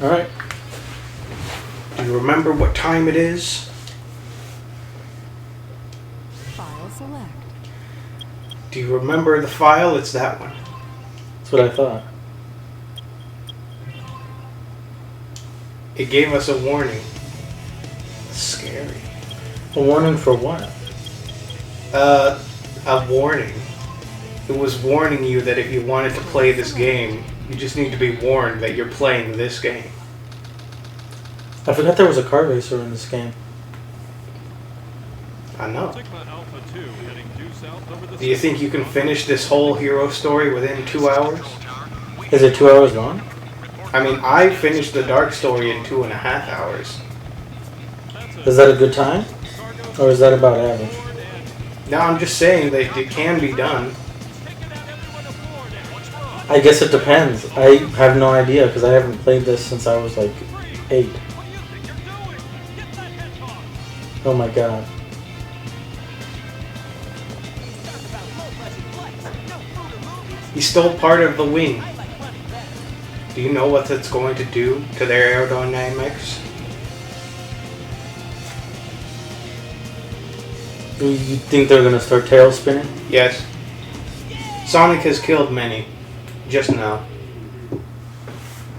Alright. Do you remember what time it is? File select. Do you remember the file? It's that one. That's what I thought. It gave us a warning. Scary. A warning for what? A warning. It was warning you that if you wanted to play this game, you just need to be warned that you're playing this game. I forgot there was a car racer in this game. I know. Do you think you can finish this whole hero story within 2 hours? Is it 2 hours long? I mean, I finished the Dark story in 2.5 hours. Is that a good time? Or is that about average? No, I'm just saying that it can be done. I guess it depends. I have no idea because I haven't played this since I was like 8. Oh my god. He stole part of the wing. Do you know what that's going to do to their aerodynamics? You think they're gonna start tail spinning? Yes. Sonic has killed many. Just now.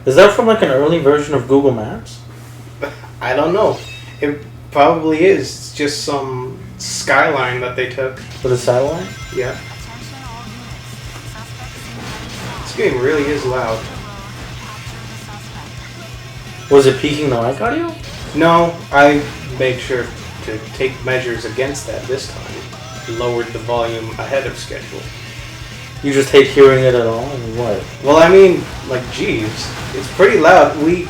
Is that from like an early version of Google Maps? I don't know. It probably is. It's just some skyline that they took. With a satellite? Yeah. This game really is loud. Was it peaking the mic audio? No, I made sure to take measures against that this time. Lowered the volume ahead of schedule. You just hate hearing it at all? I mean, what? Well, I mean, like, geez, it's pretty loud. We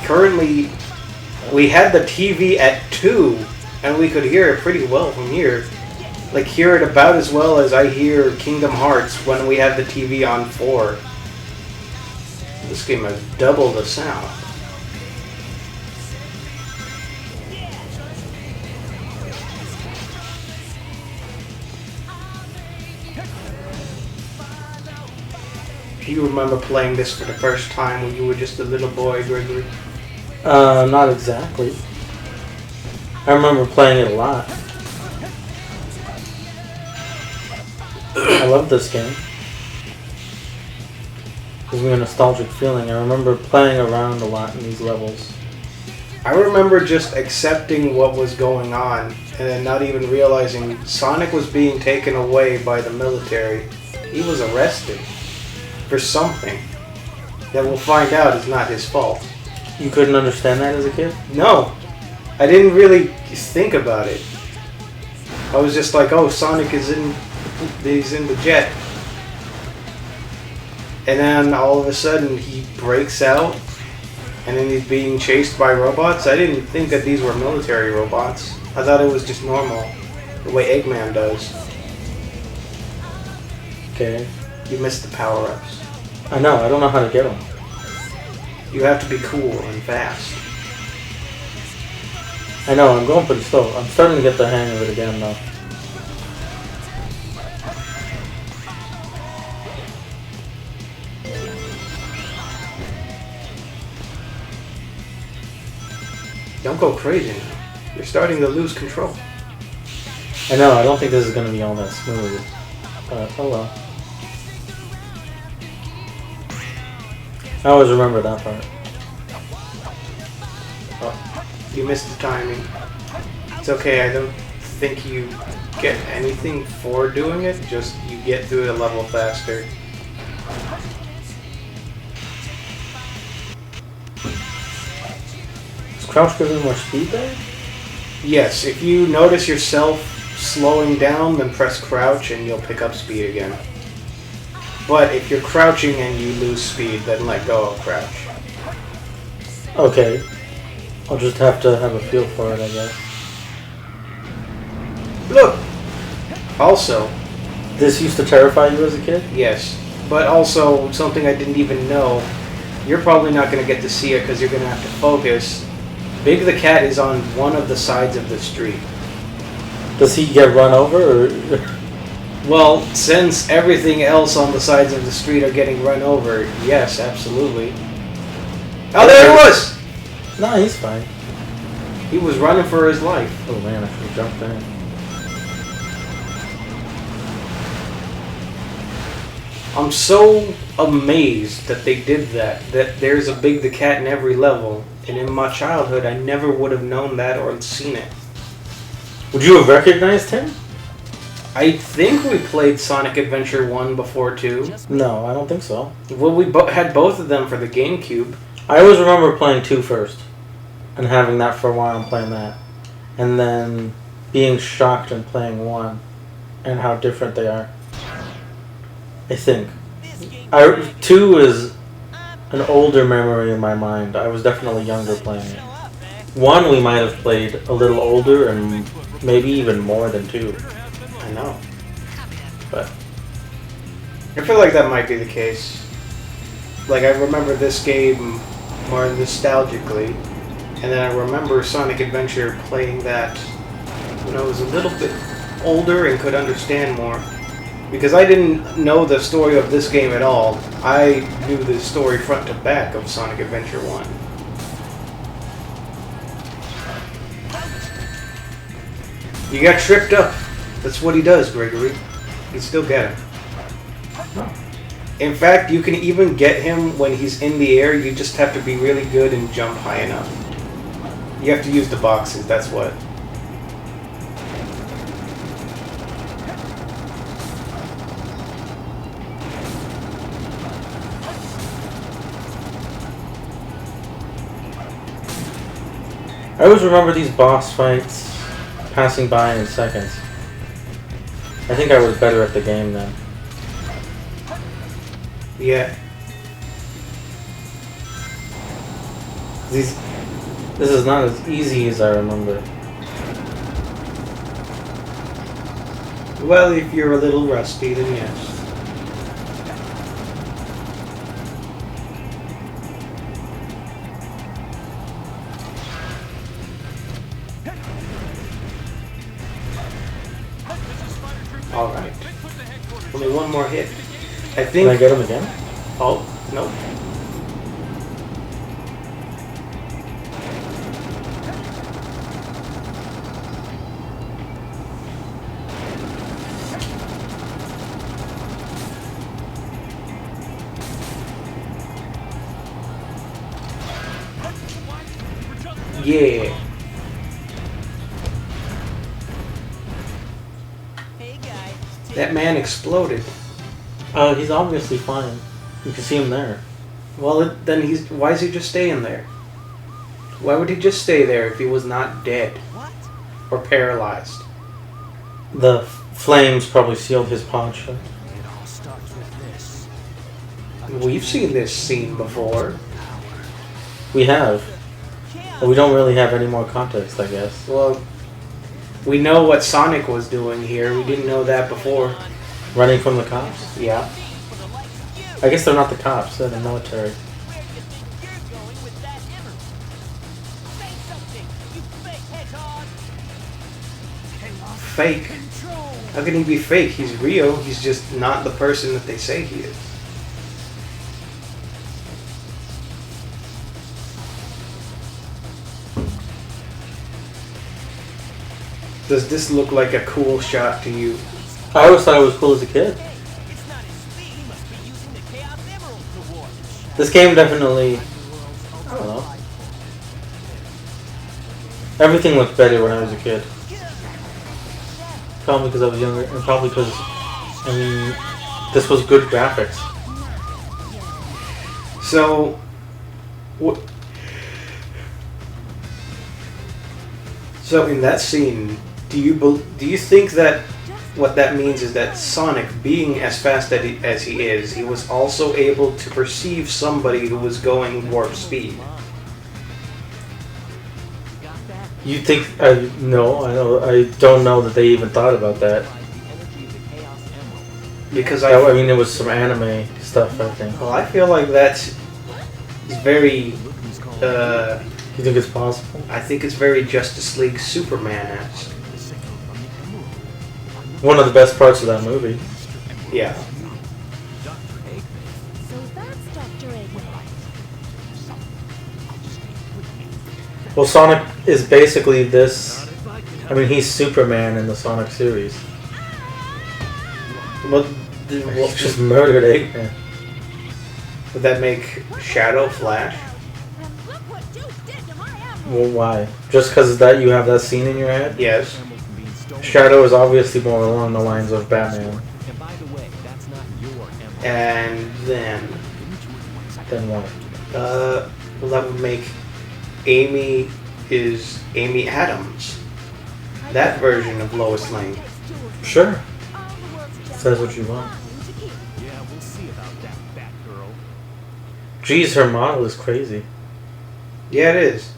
had the TV at 2, and we could hear it pretty well from here. Like, hear it about as well as I hear Kingdom Hearts when we have the TV on 4. This game has double the sound. Do you remember playing this for the first time when you were just a little boy, Gregory? Not exactly. I remember playing it a lot. I love this game. Gives me a nostalgic feeling. I remember playing around a lot in these levels. I remember just accepting what was going on and then not even realizing Sonic was being taken away by the military. He was arrested for something that we'll find out is not his fault. You couldn't understand that as a kid? No, I didn't really think about it. I was just like, oh, Sonic is he's in the jet. And then all of a sudden he breaks out and then he's being chased by robots. I didn't think that these were military robots. I thought it was just normal, the way Eggman does. Okay. You missed the power-ups. I know, I don't know how to get them. You have to be cool and fast. I know, I'm going pretty slow. I'm starting to get the hang of it again, though. Don't go crazy now. You're starting to lose control. I know, I don't think this is going to be all that smooth. But, oh well. I always remember that part. Oh, you missed the timing. It's okay, I don't think you get anything for doing it, just you get through the level faster. Is crouch giving more speed there? Yes, if you notice yourself slowing down, then press crouch and you'll pick up speed again. But if you're crouching and you lose speed, then let go of crouch. Okay. I'll just have to have a feel for it, I guess. Look! Also, This used to terrify you as a kid? yes, but also something I didn't even know. You're probably not going to get to see it because you're going to have to focus. Big the Cat is on one of the sides of the street. Does he get run over, or...? Well, since everything else on the sides of the street are getting run over, yes, absolutely. Oh, there it was! No, he's fine. He was running for his life. Oh man, I should have jumped in. I'm so amazed that they did that. That there's a Big the Cat in every level. And in my childhood, I never would have known that or seen it. Would you have recognized him? I think we played Sonic Adventure 1 before, too. No, I don't think so. Well, we had both of them for the GameCube. I always remember playing 2 first. And having that for a while and playing that. And then being shocked and playing 1. And how different they are. I think. 2 is an older memory in my mind. I was definitely younger playing it. 1 we might have played a little older and maybe even more than 2. I know. But I feel like that might be the case. Like, I remember this game more nostalgically. And then I remember Sonic Adventure playing that when I was a little bit older and could understand more. Because I didn't know the story of this game at all. I knew the story front to back of Sonic Adventure 1. You got tripped up. That's what he does, Gregory. You still get him. In fact, you can even get him when he's in the air. You just have to be really good and jump high enough. You have to use the boxes, that's what. I always remember these boss fights passing by in seconds. I think I was better at the game then. Yeah. This is not as easy as I remember. Well, if you're a little rusty, then yes. Alright. Only one more hit. I think... Can I get him again? Oh, no. Yeah. That man exploded. He's obviously fine. You can see him there. Well, then why is he just staying there? Why would he just stay there if he was not dead? Or paralyzed? The flames probably sealed his pod shut. We've seen this scene before. We have. But we don't really have any more context, I guess. Well, we know what Sonic was doing here. We didn't know that before. Running from the cops? Yeah. I guess they're not the cops, they're the military. Fake? How can he be fake? He's real. He's just not the person that they say he is. Does this look like a cool shot to you? I always thought it was cool as a kid. This game definitely, I don't know. Everything looked better when I was a kid. Probably because I was younger, and probably because, I mean, this was good graphics. So, so in that scene, do you think that what that means is that Sonic, being as fast as he is, he was also able to perceive somebody who was going warp speed? You think, no, I don't know that they even thought about that. Because I mean, it was some anime stuff, I think. well, I feel like that's very, You think it's possible? I think it's very Justice League Superman-esque. One of the best parts of that movie. Yeah. So that's Dr. Eggman. Well, Sonic is basically this. I mean, he's Superman in the Sonic series. Well, He just murdered Eggman. would that make Shadow Flash? Well, why? Just because that you have that scene in your head? Yes. Shadow is obviously more along the lines of Batman. And then, Then what? well, that would make Amy is Amy Adams. That version of Lois Lane. Sure. If that's what you want. Geez, her model is crazy. Yeah, it is.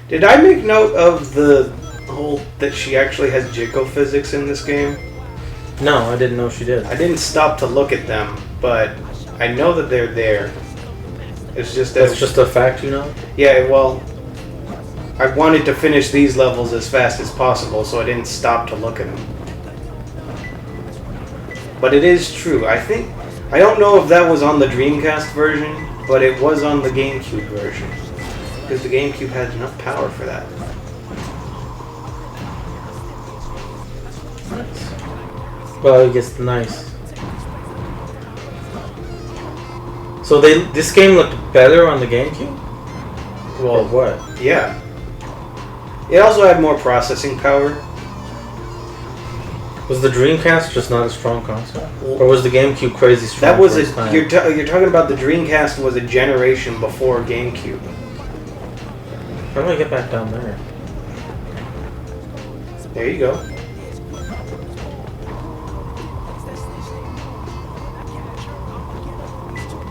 Did I make note of the whole that she actually has Jiggle physics in this game? No, I didn't know she did. I didn't stop to look at them, but I know that they're there. It's just that... That's just a fact, you know? Yeah, well, I wanted to finish these levels as fast as possible, so I didn't stop to look at them. But it is true. I don't know if that was on the Dreamcast version, but it was on the GameCube version. Because the GameCube had enough power for that. Well, I guess nice. So this game looked better on the GameCube? Well, what? Yeah. It also had more processing power. Was the Dreamcast just not a strong console? Or was the GameCube crazy strong? That was for its time? you're talking about the Dreamcast was a generation before GameCube. How do I get back down there? There you go.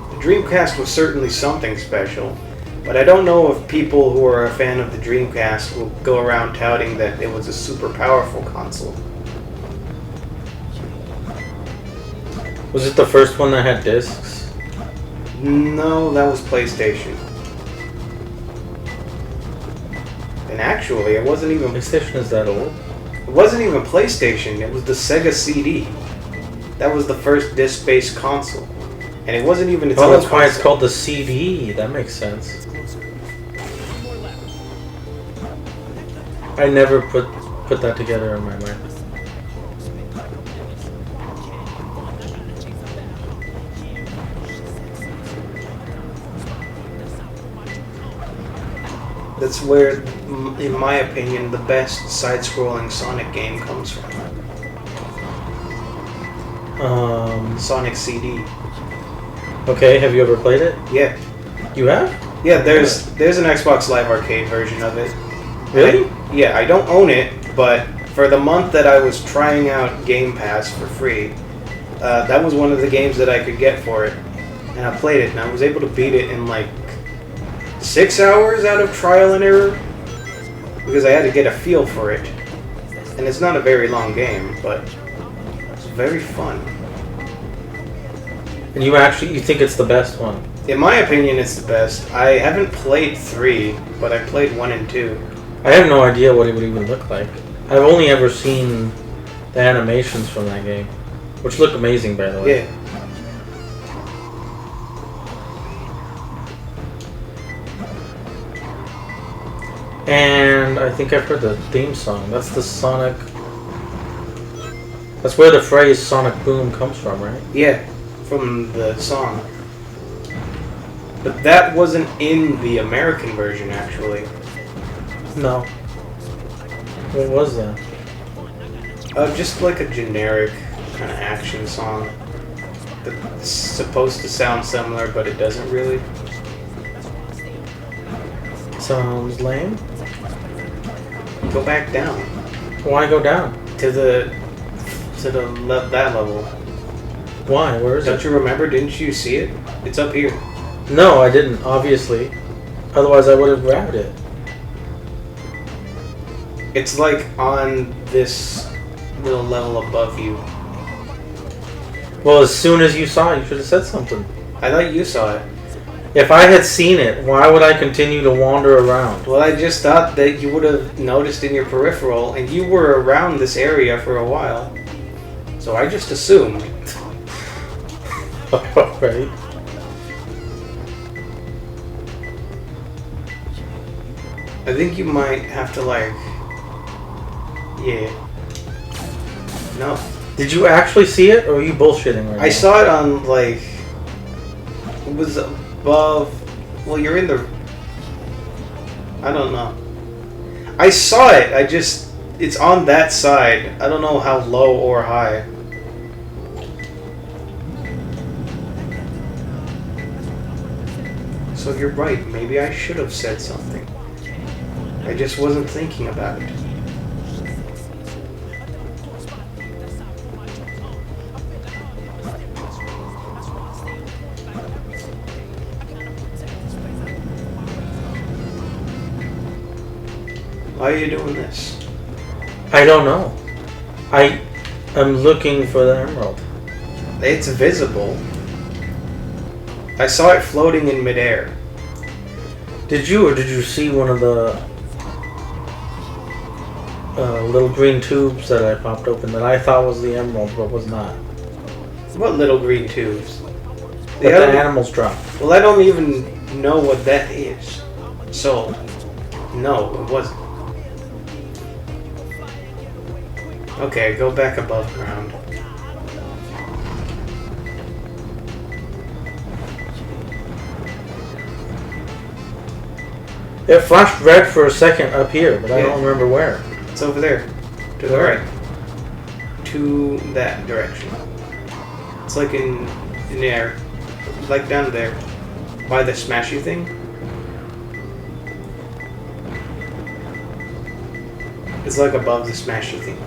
The Dreamcast was certainly something special, but I don't know if people who are a fan of the Dreamcast will go around touting that it was a super powerful console. Was it the first one that had discs? No, that was PlayStation. And actually, it wasn't even... PlayStation is that old? It wasn't even PlayStation, it was the Sega CD. That was the first disc-based console. And it wasn't even its own That's why it's console. called the CD. That makes sense. I never put that together in my mind. That's where, in my opinion, the best side-scrolling Sonic game comes from. Sonic CD. Okay, have you ever played it? Yeah. You have? Yeah, there's an Xbox Live Arcade version of it. Really? Yeah, I don't own it, but for the month that I was trying out Game Pass for free, that was one of the games that I could get for it. And I played it, and I was able to beat it in like 6 hours out of trial and error, because I had to get a feel for it. And it's not a very long game, but it's very fun. And you think it's the best one? In my opinion, it's the best. I haven't played 3, but I played 1 and 2. I have no idea what it would even look like. I've only ever seen the animations from that game, which look amazing, by the way. Yeah. And I think I've heard the theme song. That's the Sonic... That's where the phrase Sonic Boom comes from, right? Yeah, from the song. But that wasn't in the American version, actually. No. What was that? Just like a generic kind of action song. That's supposed to sound similar, but it doesn't really. Sounds lame. Go back down Why go down? to that level. Why? Where is Don't it? you remember? Didn't you see it? It's up here. No, I didn't, obviously. Otherwise I would have grabbed it. It's like on this little level above you. Well, as soon as you saw it, you should have said something. I thought you saw it. If I had seen it, why would I continue to wander around? Well, I just thought that you would have noticed in your peripheral, and you were around this area for a while. So I just assumed. Right? I think you might have to like... Yeah. No. Did you actually see it, or are you bullshitting right now? I saw it on like... It was above... Well, you're in the... I don't know. I saw it, I just... It's on that side. I don't know how low or high. So you're right, maybe I should have said something. I just wasn't thinking about it. Why are you doing this? I don't know. I am looking for the emerald. It's visible. I saw it floating in midair. Did you see one of the little green tubes that I popped open that I thought was the emerald, but was not? What little green tubes? That the animals dropped. Well, I don't even know what that is. So, no, it wasn't. Okay, go back above ground. It flashed red for a second up here, but I don't remember where. It's over there. To the right. To that direction. It's like in the air. Like down there. By the smashy thing. It's like above the smashy thing.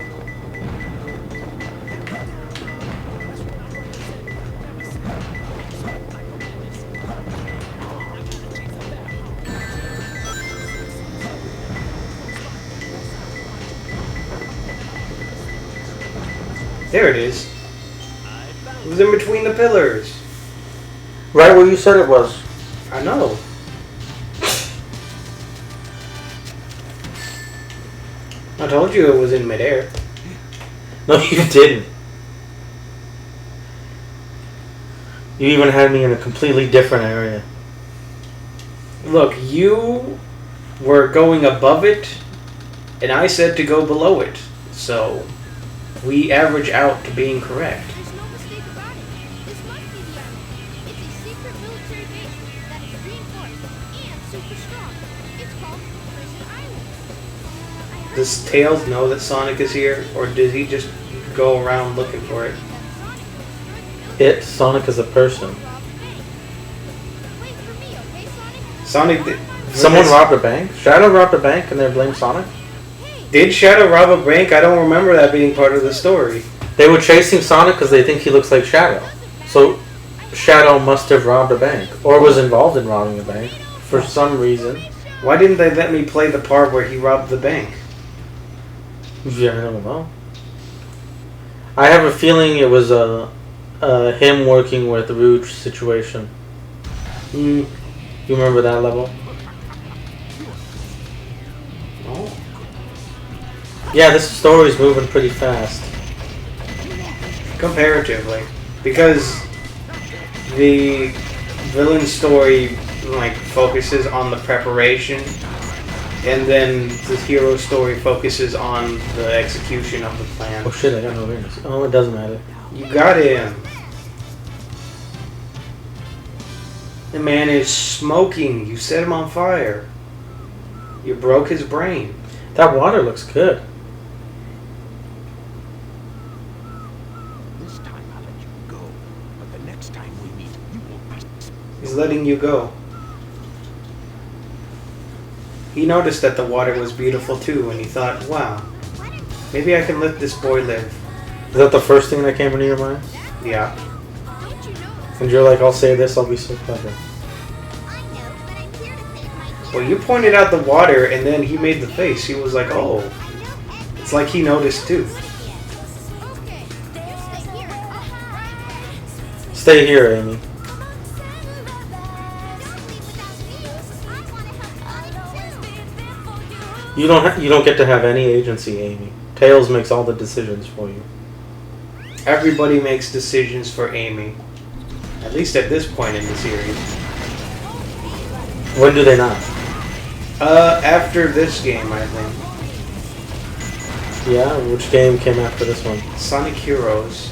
There it is. It was in between the pillars. Right where you said it was. I know. I told you it was in midair. No, you didn't. You even had me in a completely different area. Look, you were going above it, and I said to go below it. So, we average out to being correct. There's no mistake about it. This must be the army. It's a secret military base that is reinforced and super strong. It's called Prison Island. Does Tails know that Sonic is here, or did he just go around looking for it? Sonic is a person. Wait for me, okay, Sonic? Sonic... Someone robbed a bank? Shadow robbed a bank and they blame Sonic? Did Shadow rob a bank? I don't remember that being part of the story. They were chasing Sonic because they think he looks like Shadow. So Shadow must have robbed a bank. Or was involved in robbing a bank. For some reason. Why didn't they let me play the part where he robbed the bank? Yeah, I don't know. I have a feeling it was him working with Rouge situation. You remember that level? Oh. Yeah, this story's moving pretty fast. Comparatively. Because the villain story like focuses on the preparation, and then the hero story focuses on the execution of the plan. Oh shit, I got no rings. Oh, it doesn't matter. You got him. The man is smoking. You set him on fire. You broke his brain. That water looks good. This time I'll let you go, but the next time we meet, you won't be. He's letting you go. He noticed that the water was beautiful too, and he thought, wow, maybe I can let this boy live. Is that the first thing that came into your mind? Yeah. Don't you know it's And you're like, I'll say this, I'll be so clever. I know, but I'm here to save my Well, you pointed out the water, and then he made the face. He was like, oh. It's like he noticed too. Okay, you stay here. I'll Stay here, Amy. You don't get to have any agency, Amy. Tails makes all the decisions for you. Everybody makes decisions for Amy. At least at this point in the series. When do they not? After this game, I think. Yeah, which game came after this one? Sonic Heroes.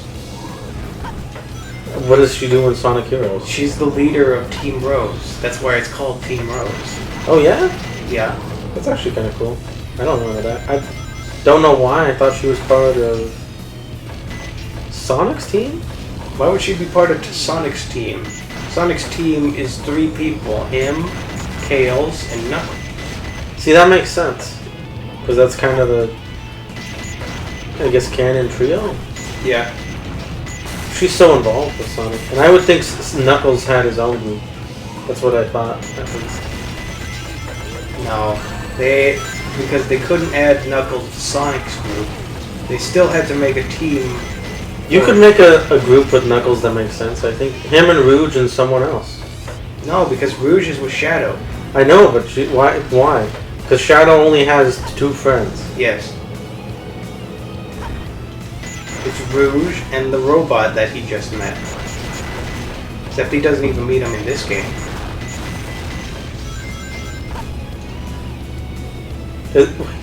What does she do in Sonic Heroes? She's the leader of Team Rose. That's why it's called Team Rose. Oh yeah? Yeah. That's actually kind of cool. I don't remember that. I don't know why. I thought she was part of Sonic's team? Why would she be part of Sonic's team? Sonic's team is 3 people. Him, Tails, and Knuckles. See, that makes sense. Because that's kind of the, I guess, canon trio. Yeah. She's so involved with Sonic. And I would think Knuckles had his own group. That's what I thought, at least. No. Because they couldn't add Knuckles to Sonic's group, they still had to make a team. You could make a group with Knuckles that makes sense, I think. Him and Rouge and someone else. No, because Rouge is with Shadow. I know, but why? Why? Because Shadow only has 2 friends. Yes. It's Rouge and the robot that he just met. Except he doesn't even meet him in this game.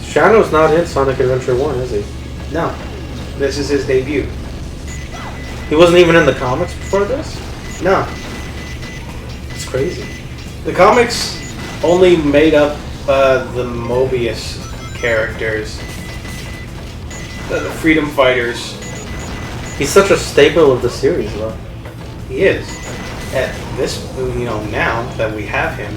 Shadow's not in Sonic Adventure 1, is he? No. This is his debut. He wasn't even in the comics before this? No. It's crazy. The comics only made up the Mobius characters. The Freedom Fighters. He's such a staple of the series, though. He is. At this, now that we have him.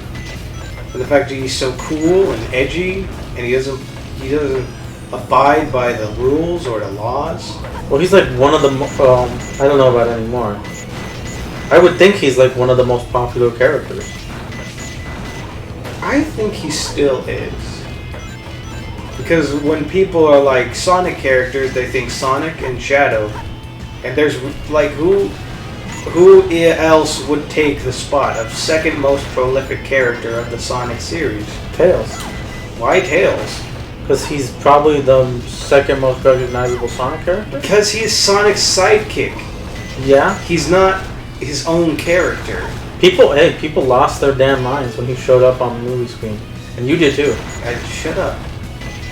And the fact that he's so cool and edgy, and he doesn't abide by the rules or the laws. Well, he's like one of the, I don't know about anymore. I would think he's like one of the most popular characters. I think he still is. Because when people are like Sonic characters, they think Sonic and Shadow. And there's like who else would take the spot of second most prolific character of the Sonic series? Tails. Why Tails? Because he's probably the second most recognizable Sonic character? Because he's Sonic's sidekick. Yeah. He's not his own character. People lost their damn minds when he showed up on the movie screen. And you did too. Shut up.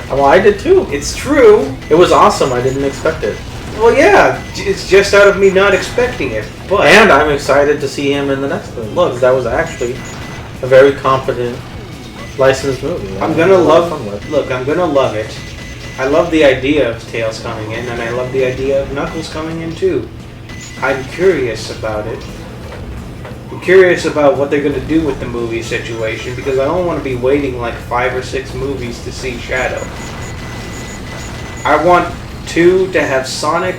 Well, I did too. It's true. It was awesome. I didn't expect it. Well, yeah, it's just out of me not expecting it. But And I'm excited to see him in the next movie. Look, that was actually a very competent licensed movie. I'm gonna love it. I love the idea of Tails coming in, and I love the idea of Knuckles coming in too. I'm curious about it. I'm curious about what they're gonna do with the movie situation, because I don't want to be waiting like 5 or 6 movies to see Shadow. I want to have Sonic,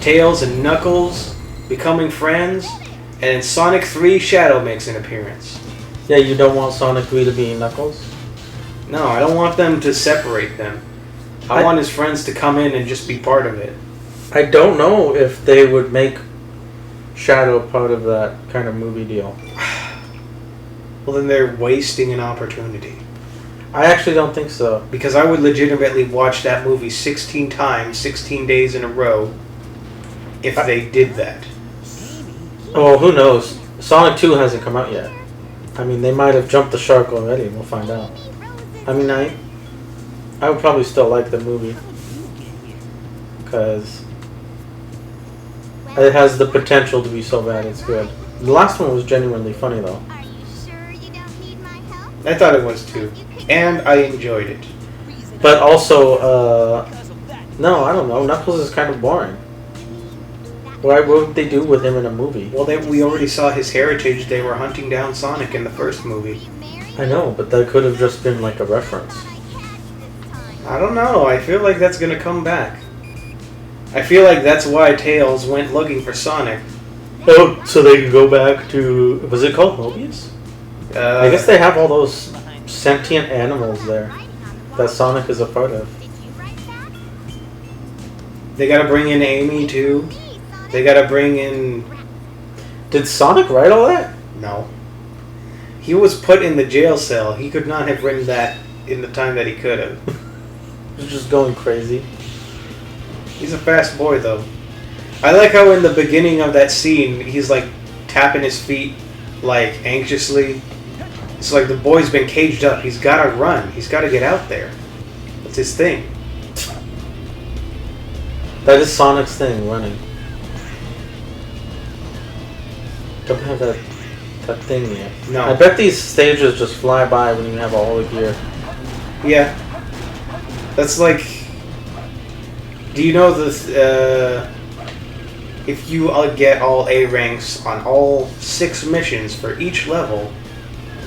Tails, and Knuckles becoming friends, and in Sonic 3, Shadow makes an appearance. Yeah, you don't want Sonic 3 to be Knuckles? No, I don't want them to separate them. I want his friends to come in and just be part of it. I don't know if they would make Shadow part of that kind of movie deal. Well, then they're wasting an opportunity. I actually don't think so. Because I would legitimately watch that movie 16 times, 16 days in a row, if they did that. Oh, who knows? Sonic 2 hasn't come out yet. I mean, they might have jumped the shark already. We'll find out. I mean, I would probably still like the movie. Because it has the potential to be so bad it's good. The last one was genuinely funny, though. Are you sure you don't need my help? I thought it was too. And I enjoyed it. But also, no, I don't know. Knuckles is kind of boring. What would they do with him in a movie? Well, we already saw his heritage. They were hunting down Sonic in the first movie. I know, but that could have just been like a reference. I don't know. I feel like that's going to come back. I feel like that's why Tails went looking for Sonic. Oh, so they could go back to... Was it called Mobius? I guess they have all those sentient animals there that Sonic is a part of. They gotta bring in Amy, too. They gotta bring in... Did Sonic write all that? No. He was put in the jail cell. He could not have written that in the time that he could have. He's just going crazy. He's a fast boy, though. I like how in the beginning of that scene, he's like tapping his feet, like anxiously, It's like the boy's been caged up. He's got to run. He's got to get out there. That's his thing. That is Sonic's thing, running. Don't have that thing yet. No. I bet these stages just fly by when you have all the gear. Yeah. That's like... Do you know the... if you get all A ranks on all 6 missions for each level,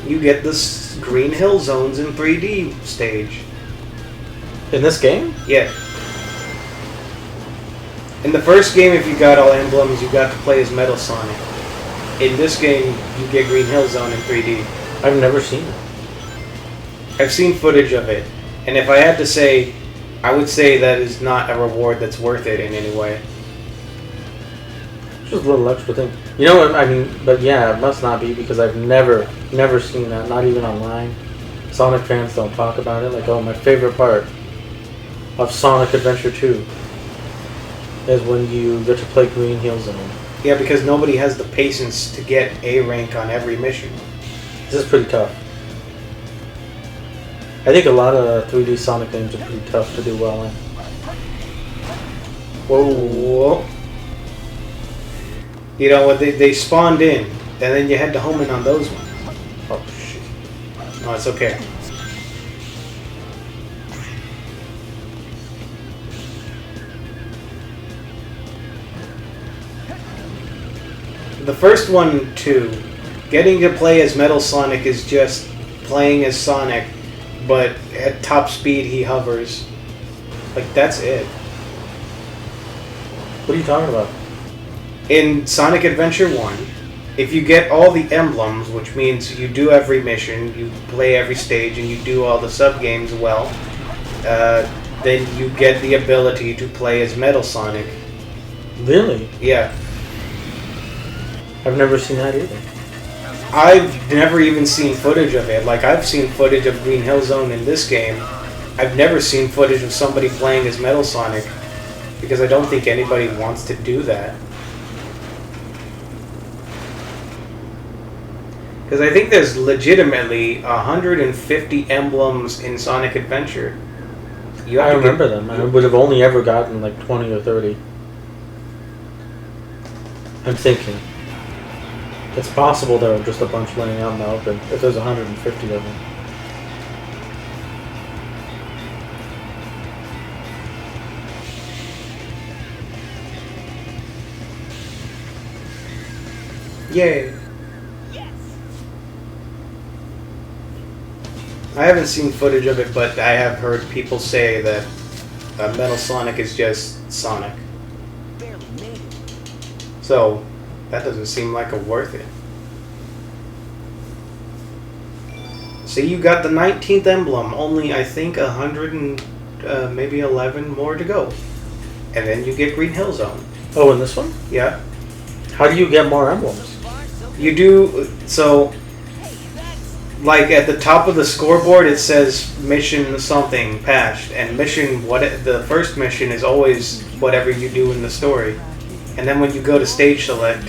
you get this Green Hill Zones in 3D stage. In this game? Yeah. In the first game, if you got all emblems, you got to play as Metal Sonic. In this game, you get Green Hill Zone in 3D. I've never seen it. I've seen footage of it, and if I had to say, I would say that is not a reward that's worth it in any way. Just a little extra thing. You know what, I mean, but yeah, it must not be because I've never seen that, not even online. Sonic fans don't talk about it. Like, oh, my favorite part of Sonic Adventure 2 is when you get to play Green Hill Zone. Yeah, because nobody has the patience to get A rank on every mission. This is pretty tough. I think a lot of 3D Sonic games are pretty tough to do well in. Whoa. You know what, they spawned in, and then you had to home in on those ones. Oh, shit. No, it's okay. The first one, too, getting to play as Metal Sonic is just playing as Sonic, but at top speed he hovers. Like, that's it. What are you talking about? In Sonic Adventure 1, if you get all the emblems, which means you do every mission, you play every stage, and you do all the sub-games well, then you get the ability to play as Metal Sonic. Really? Yeah. I've never seen that either. I've never even seen footage of it. Like, I've seen footage of Green Hill Zone in this game. I've never seen footage of somebody playing as Metal Sonic, because I don't think anybody wants to do that. Because I think there's legitimately 150 emblems in Sonic Adventure. I remember them. I would have only ever gotten like 20 or 30. I'm thinking. It's possible there are just a bunch laying out in the open, if there's 150 of them. Yay. I haven't seen footage of it, but I have heard people say that Metal Sonic is just Sonic. So, that doesn't seem like a worth it. See, you got the 19th emblem, only I think 100 and maybe 11 more to go. And then you get Green Hill Zone. Oh, in this one? Yeah. How do you get more emblems? You do, so, like at the top of the scoreboard it says mission something patched, and the first mission is always whatever you do in the story. And then when you go to stage select,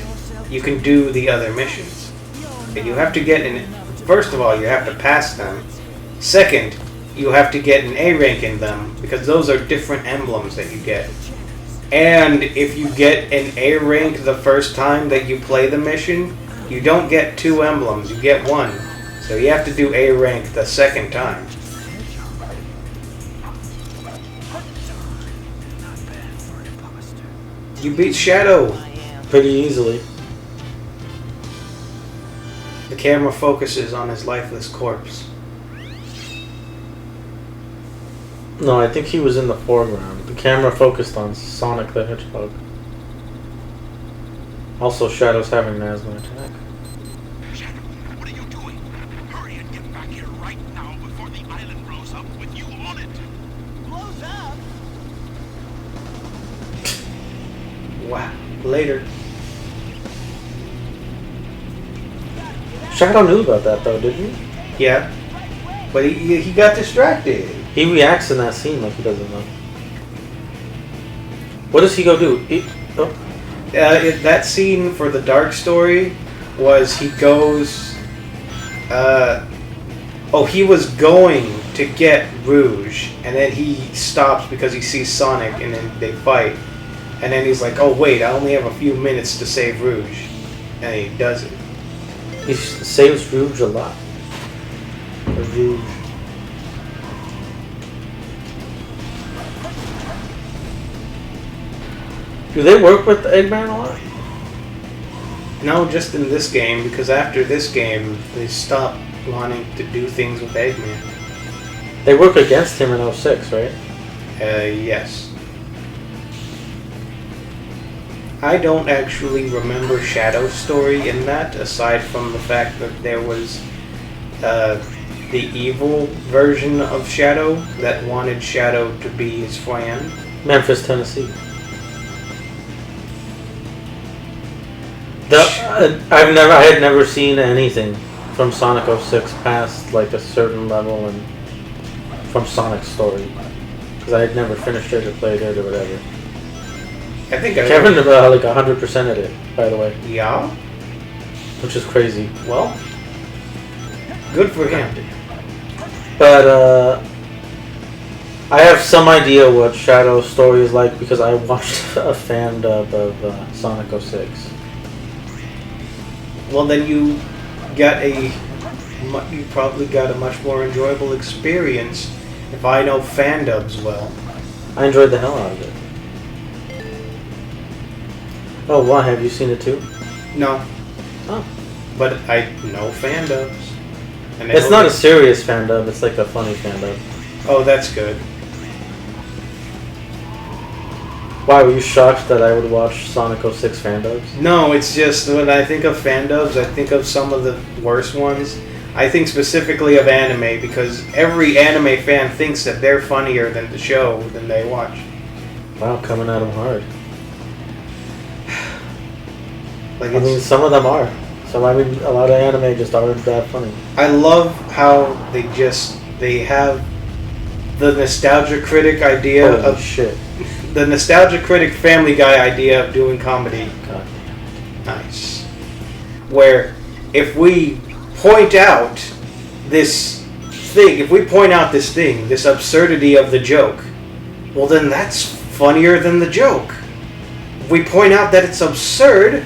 you can do the other missions. And you have to get first of all, you have to pass them. Second, you have to get an A rank in them, because those are different emblems that you get. And if you get an A rank the first time that you play the mission, you don't get 2 emblems, you get 1. So you have to do A rank the second time. You beat Shadow Pretty easily. The camera focuses on his lifeless corpse. No, I think he was in the foreground. The camera focused on Sonic the Hedgehog. Also, Shadow's having an asthma attack. Shadow, what are you doing? Hurry and get back here right now before the island blows up with you on it. Blows up? Wow. Later. Shadow knew about that though, didn't he? Yeah. But he got distracted. He reacts in that scene like he doesn't know. What does he go do? That scene for the Dark story was he goes Oh, he was going to get Rouge, and then he stops because he sees Sonic, and then they fight. And then he's like, oh wait, I only have a few minutes to save Rouge. And he does it. He saves Rouge a lot. Rouge. Do they work with Eggman a lot? No, just in this game, because after this game, they stopped wanting to do things with Eggman. They work against him in 06, right? Yes. I don't actually remember Shadow's story in that, aside from the fact that there was the evil version of Shadow that wanted Shadow to be his friend. Memphis, Tennessee. I had never seen anything from Sonic 06 past like a certain level and from Sonic's story, because I had never finished it or played it or whatever. I think Kevin like 100%ed it, by the way, Yeah? which is crazy. Well, good for him. But I have some idea what Shadow's story is like because I watched a fan dub of Sonic 06. Well, then you probably got a much more enjoyable experience if I know fan dubs well. I enjoyed the hell out of it. Oh, why? Have you seen it too? No, Oh. but I know fan dubs. And It's not a serious fan dub, it's like a funny fan dub. Oh, that's good. Why, were you shocked that I would watch Sonic 06 fan dubs? No, it's just when I think of fan dubs, I think of some of the worst ones. I think specifically of anime because every anime fan thinks that they're funnier than the show than they watch. Wow, coming at them hard. Like I mean, some of them are. So, I mean, a lot of anime just aren't that funny. I love how they have the nostalgia critic idea Holy of shit. the nostalgia critic Family Guy idea of doing comedy. God. Nice. Where if we point out this thing, this absurdity of the joke, well then that's funnier than the joke. If we point out that it's absurd,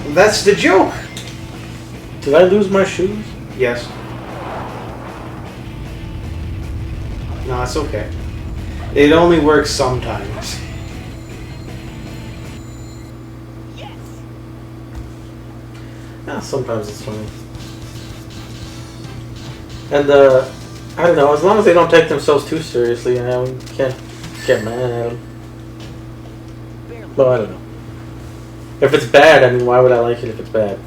that's the joke. Did I lose my shoes? Yes. No, it's okay. It only works sometimes. Yeah, sometimes it's funny. And, I don't know, as long as they don't take themselves too seriously, we can't get mad at them. Well, I don't know. If it's bad, I mean, why would I like it if it's bad?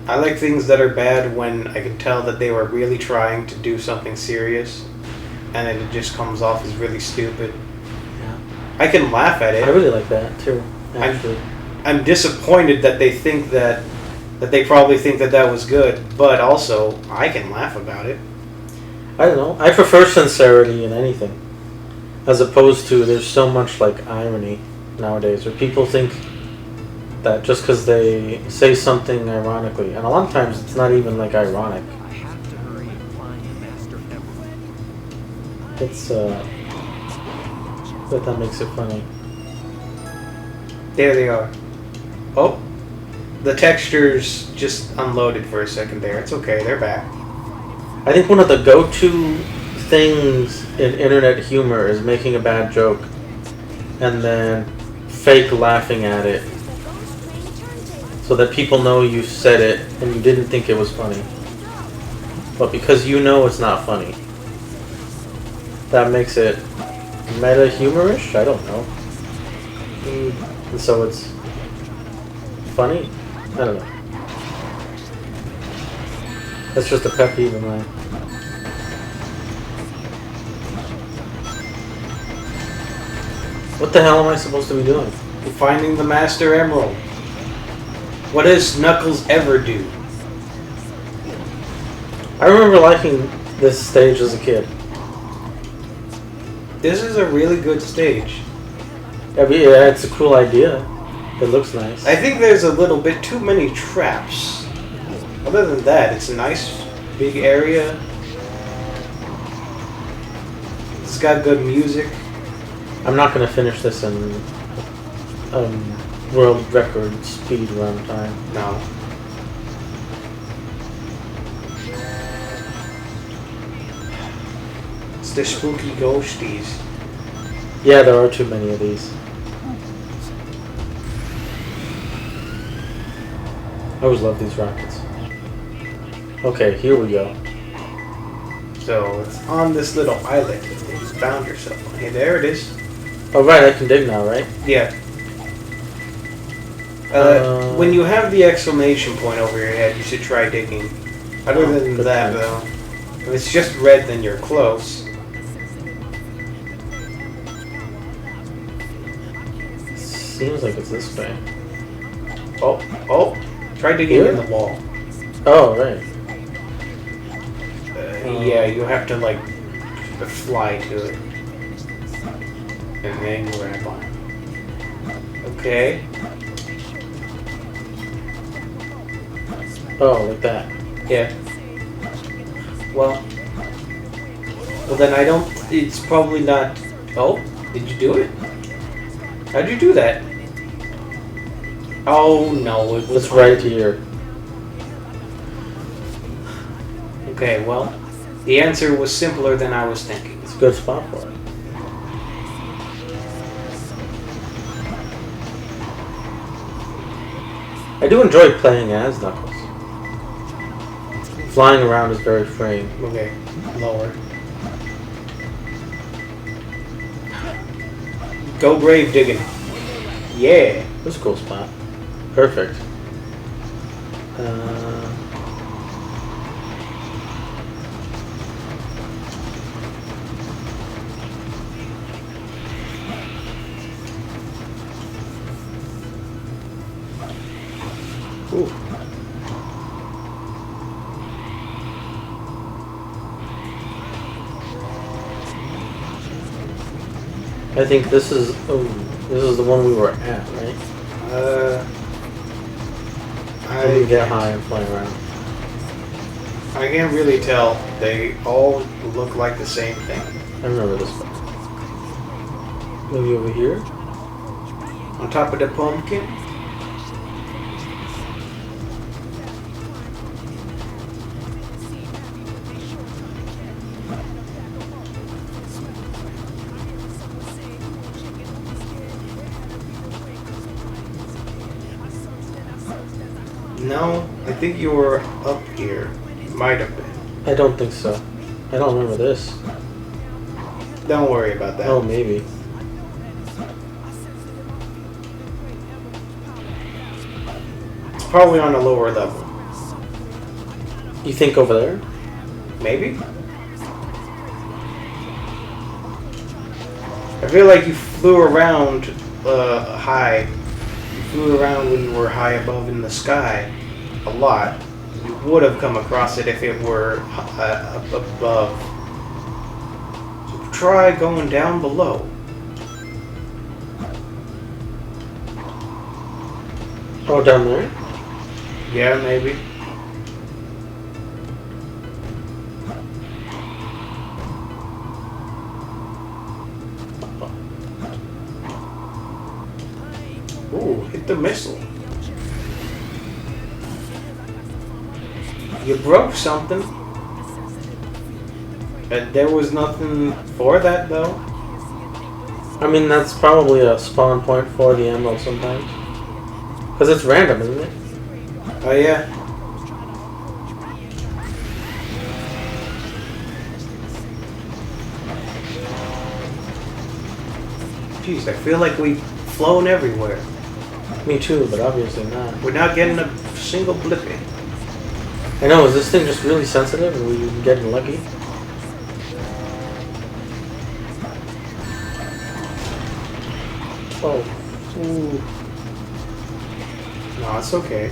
I like things that are bad when I can tell that they were really trying to do something serious and then it just comes off as really stupid. Yeah. I can laugh at it. I really like that, too, actually. I'm disappointed that they think that they probably think that was good, but also I can laugh about it. I don't know. I prefer sincerity in anything. As opposed to, there's so much, like, irony nowadays, where people think that just because they say something ironically, and a lot of times it's not even, like, ironic. I have to hurry and find the Master Emerald. It's, but that makes it funny. There they are. Oh, the textures just unloaded for a second there. It's okay, they're back. I think one of the go-to things in internet humor is making a bad joke and then fake laughing at it so that people know you said it and you didn't think it was funny. But because you know it's not funny, that makes it meta humorish? I don't know. And so it's funny? I don't know. That's just a pet peeve of mine. What the hell am I supposed to be doing? Finding the Master Emerald. What does Knuckles ever do? I remember liking this stage as a kid. This is a really good stage. I mean, yeah, it's a cool idea. It looks nice. I think there's a little bit too many traps. Other than that, it's a nice big area. It's got good music. I'm not gonna finish this in world record speed run time. No. It's the spooky ghosties. Yeah, there are too many of these. I always love these rockets. Okay, here we go. So it's on this little island that you found yourself on. Hey, there it is. Oh right, I can dig now, right? Yeah. When you have the exclamation point over your head, you should try digging. Other than good that, point. though, if it's just red, then you're close. Seems like it's this way. Oh, try digging Here? in the wall. Oh, right. Yeah, you have to like fly to it, and then grab on. Okay. Oh, like that. Yeah. Well, then I don't. It's probably not. Oh, did you do it? How'd you do that? Oh no, it was It's right here. Okay, well, the answer was simpler than I was thinking. It's a good spot for it. I do enjoy playing as Knuckles. Flying around is very freeing. Okay, lower. Go grave digging. Yeah. This is a cool spot. Perfect. Ooh. I think this is the one we were at, right? I When we get high and fly around. I can't really tell. They all look like the same thing. I remember this one. Maybe over here? On top of the pumpkin. No, I think you were up here. Might have been. I don't think so. I don't remember this. Don't worry about that. Oh, maybe. It's probably on a lower level. You think over there? Maybe? I feel like you flew around high. You flew around when you were high above in the sky a lot. You would have come across it if it were up above. So try going down below. Oh, down there? Yeah, maybe. Ooh, hit the missile. You broke something. There was nothing for that, though. I mean, that's probably a spawn point for the emerald sometimes. Because it's random, isn't it? Oh, yeah. Jeez, I feel like we've flown everywhere. Me too, but obviously not. We're not getting a single blippy. I know, is this thing just really sensitive and we getting lucky? Oh. Ooh. No, it's okay.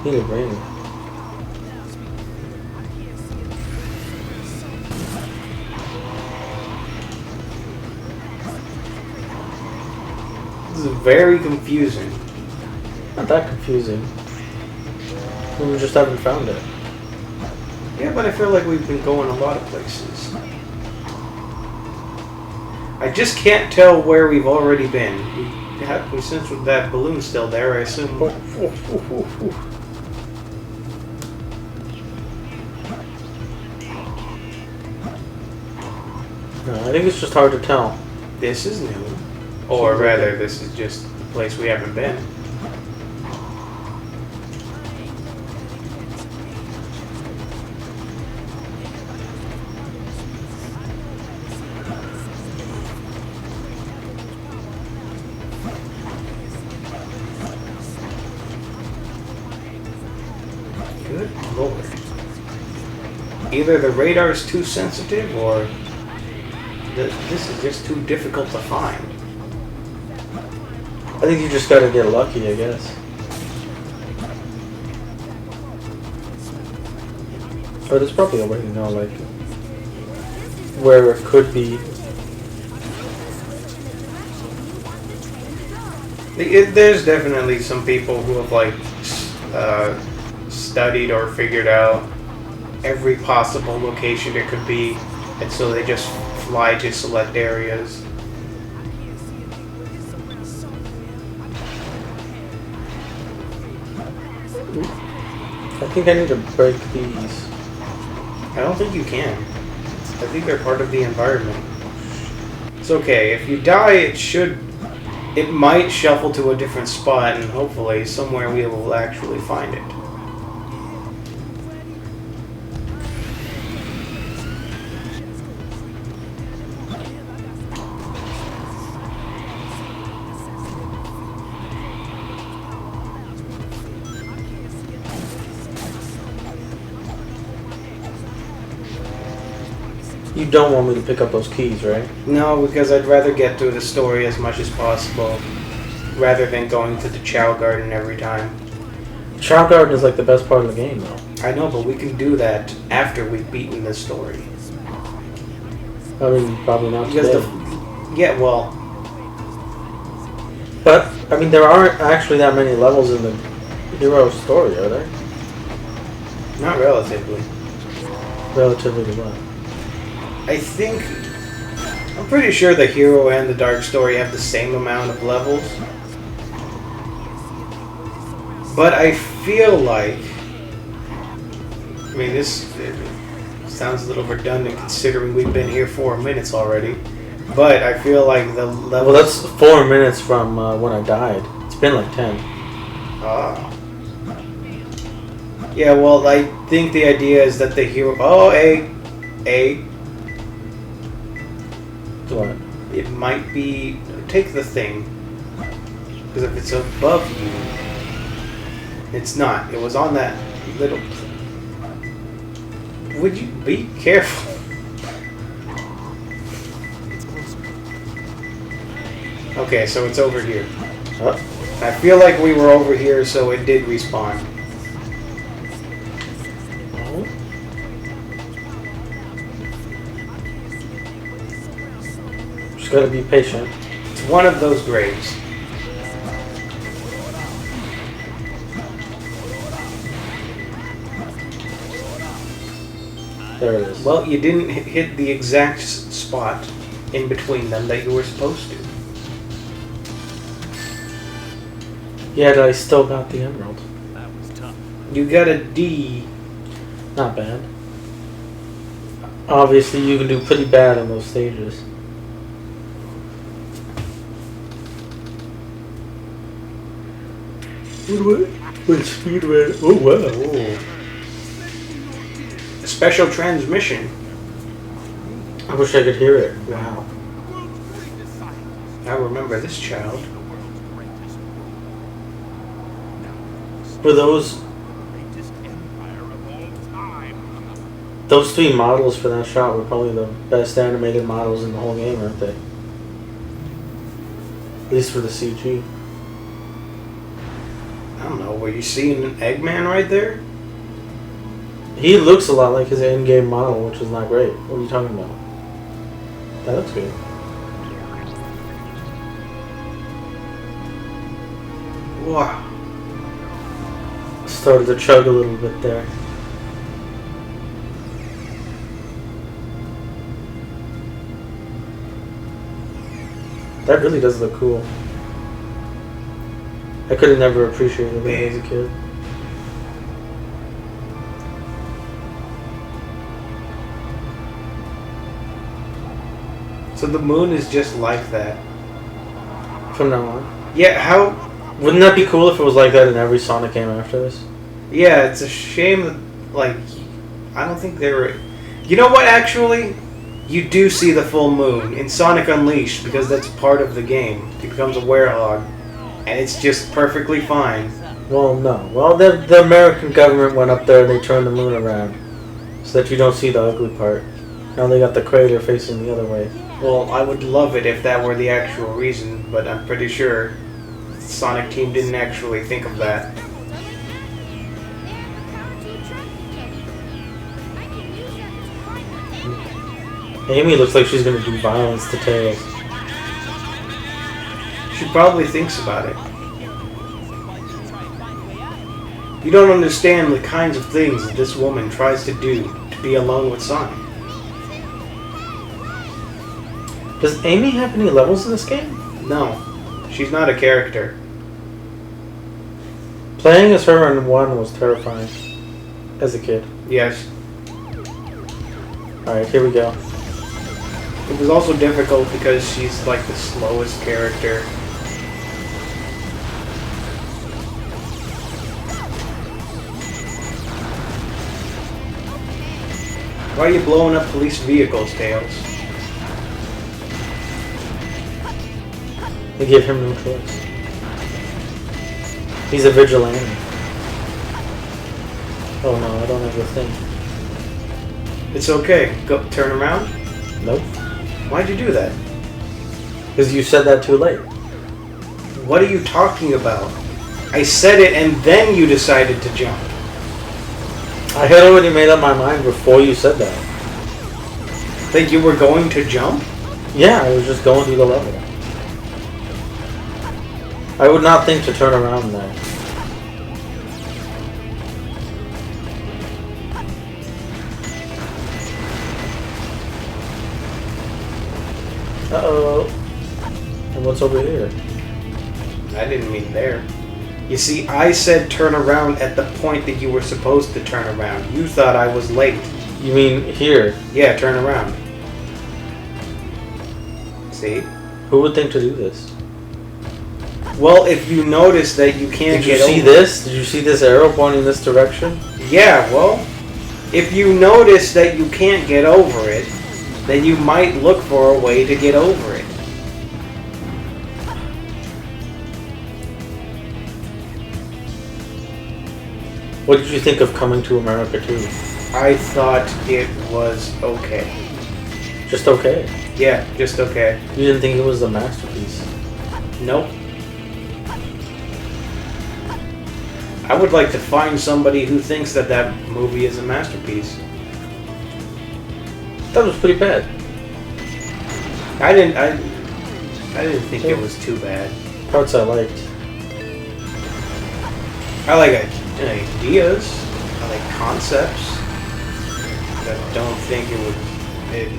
Need a ring. This is very confusing. Not that confusing. We just haven't found it. Yeah, but I feel like we've been going a lot of places. I just can't tell where we've already been. Since with that balloon still there, I assume. No, I think it's just hard to tell. This is new. Or rather, this is just the place we haven't been. Good lord. Either the radar's too sensitive or this is just too difficult to find. I think you just gotta get lucky, I guess. But it's probably a way to know, like, where it could be. There's definitely some people who have like studied or figured out every possible location it could be, and so they just fly to select areas. I think I need to break these. I don't think you can. I think they're part of the environment. It's okay. If you die, it might shuffle to a different spot, and hopefully somewhere we will actually find it. You don't want me to pick up those keys, right? No, because I'd rather get through the story as much as possible, rather than going to the Chow Garden every time. Chow Garden is like the best part of the game, though. I know, but we can do that after we've beaten the story. I mean, probably not Because today. yeah, well, But, I mean, there aren't actually that many levels in the hero story, are there? not relatively. Relatively to what? I'm pretty sure the hero and the dark story have the same amount of levels. But I feel like, I mean, this sounds a little redundant considering we've been here 4 minutes already. But I feel like the level. Well, that's 4 minutes from when I died. It's been like 10. Ah. Yeah, well, I think the idea is that the hero. Oh, What? it might be. Take the thing. Because if it's above you. It's not. It was on that little. Would you be careful? Okay, so it's over here. Huh? I feel like we were over here, so it did respawn. Oh. Just gotta be patient. It's one of those graves. There it is. Well, you didn't hit the exact spot in between them that you were supposed to. Yet I still got the emerald. That was tough. You got a D. Not bad. Obviously, you can do pretty bad on those stages. What speed ran? Oh wow! Ooh. A special transmission. I wish I could hear it. Wow. I remember this child. For those three models for that shot were probably the best animated models in the whole game, aren't they? At least for the CG. I don't know. Were you seeing an Eggman right there? He looks a lot like his in-game model, which is not great. What are you talking about? That looks good. Wow. Started to chug a little bit there. That really does look cool. I could have never appreciated it as a kid. So the moon is just like that. From now on. Yeah, how... Wouldn't that be cool if it was like that in every Sonic game after this? Yeah, it's a shame that, like, I don't think they were... You know what, actually? You do see the full moon in Sonic Unleashed because that's part of the game. He becomes a werehog. And it's just perfectly fine. Well, no. Well, the American government went up there and they turned the moon around so that you don't see the ugly part. Now they got the crater facing the other way. Well, I would love it if that were the actual reason, but I'm pretty sure the Sonic team didn't actually think of that. Amy looks like she's gonna do violence to Tails. She probably thinks about it. You don't understand the kinds of things that this woman tries to do to be alone with Sonic. Does Amy have any levels in this game? No, she's not a character. Playing as her in 1 was terrifying. As a kid. Yes. Alright, here we go. It was also difficult because she's like the slowest character. Why are you blowing up police vehicles, Tails? They give him no choice. He's a vigilante. Oh no, I don't have the thing. It's okay. Go turn around. Nope. Why'd you do that? Because you said that too late. What are you talking about? I said it and then you decided to jump. I had already made up my mind before you said that. That you were going to jump? Yeah, I was just going through the level. I would not think to turn around there. Uh-oh. And what's over here? I didn't mean there. You see, I said turn around at the point that you were supposed to turn around. You thought I was late. You mean here? Yeah, turn around. See? Who would think to do this? Well, if you notice that you can't Did you get see over... this? Did you see this arrow pointing this direction? Yeah, well, if you notice that you can't get over it, then you might look for a way to get over it. What did you think of Coming to America 2? I thought it was okay. Just okay. Yeah, just okay. You didn't think it was a masterpiece? Nope. I would like to find somebody who thinks that that movie is a masterpiece. That was pretty bad. I didn't think it was too bad. Parts I liked. I like ideas. I like concepts. I don't think it was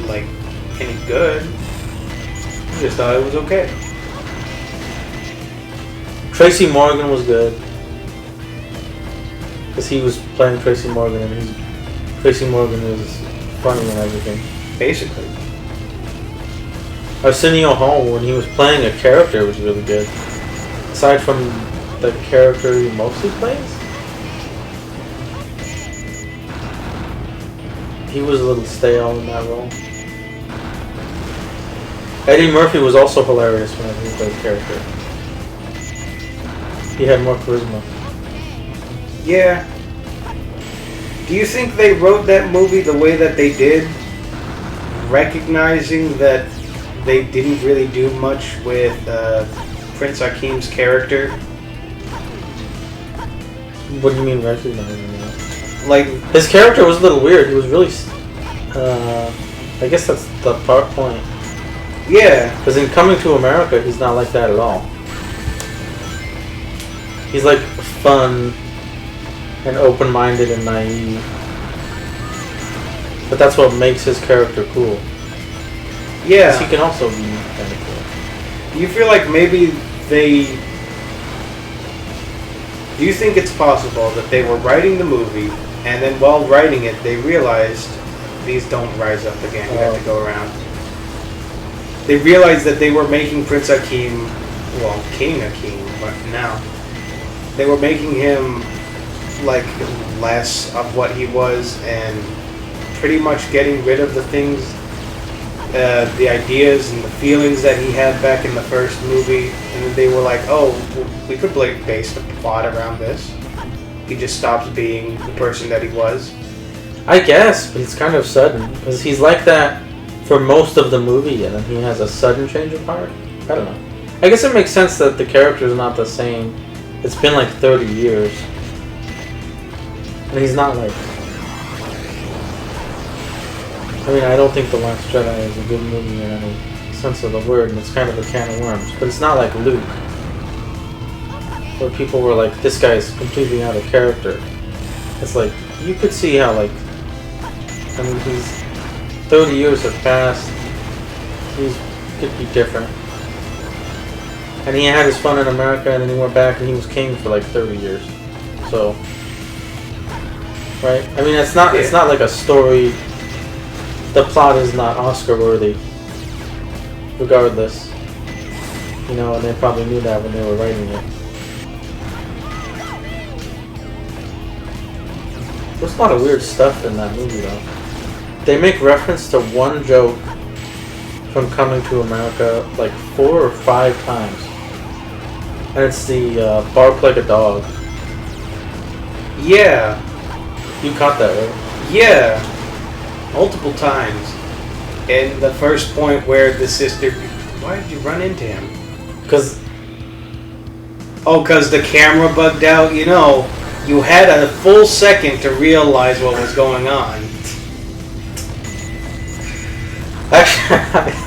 like any good. I just thought it was okay. Tracy Morgan was good. Because he was playing Tracy Morgan and Tracy Morgan is funny and everything. Basically. Arsenio Hall, when he was playing a character, was really good. Aside from the character he mostly plays, he was a little stale in that role. Eddie Murphy was also hilarious when he played the character. He had more charisma. Yeah. Do you think they wrote that movie the way that they did, recognizing that they didn't really do much with Prince Akeem's character? What do you mean recognizing that? Like, His character was a little weird. He was really... I guess that's the point. yeah. Because in Coming to America, he's not like that at all. He's like fun, and open-minded and naive. But that's what makes his character cool. 'Cause Yeah. he can also be kind of cool. Do you feel like maybe they... Do you think it's possible that they were writing the movie, and then while writing it, they realized these don't rise up again, you have to go around. They realized that they were making Prince Akeem, well, King Akeem, but now, they were making him, like, less of what he was, and pretty much getting rid of the things, the ideas and the feelings that he had back in the first movie, and then they were like, oh, we could base the plot around this. He just stops being the person that he was. I guess, but it's kind of sudden. Because he's like that for most of the movie, and then he has a sudden change of heart. I don't know. I guess it makes sense that the character is not the same. It's been like 30 years. And he's not like... I mean, I don't think The Last Jedi is a good movie in any sense of the word, and it's kind of a can of worms. But it's not like Luke, where people were like, this guy's completely out of character. It's like, you could see how, like, I mean, 30 years have passed, he could be different. And he had his fun in America, and then he went back and he was king for like 30 years. So, right? I mean, it's not like a story, the plot is not Oscar worthy, regardless. You know, and they probably knew that when they were writing it. There's a lot of weird stuff in that movie, though. They make reference to one joke from Coming to America like 4 or 5 times. And it's the bark like a dog. Yeah. You caught that, right? Yeah. Multiple times. And the first point where the sister... Why did you run into him? Because... Oh, because the camera bugged out? You know, you had a full second to realize what was going on. Actually,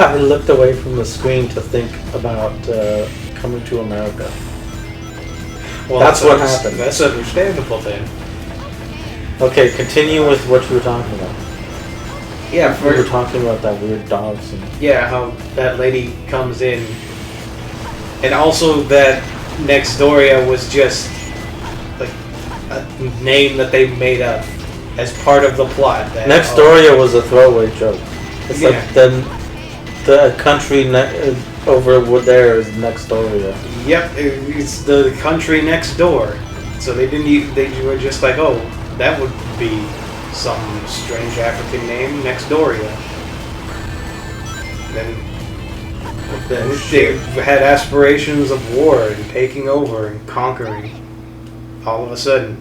I looked away from the screen to think about Coming to America. Well, that's what happened. That's understandable then. Okay, continue with what you were talking about. Yeah, We were talking about that weird dog scene. Yeah, how that lady comes in. And also that Nextdoria was just like a name that they made up as part of the plot. That, Nextdoria was a throwaway joke. It's Yeah. like the country over there is Nextdoria. Yep, it's the country next door. So they were just like, oh, that would be some strange African name, Nextdoria. Then they had aspirations of war and taking over and conquering. All of a sudden.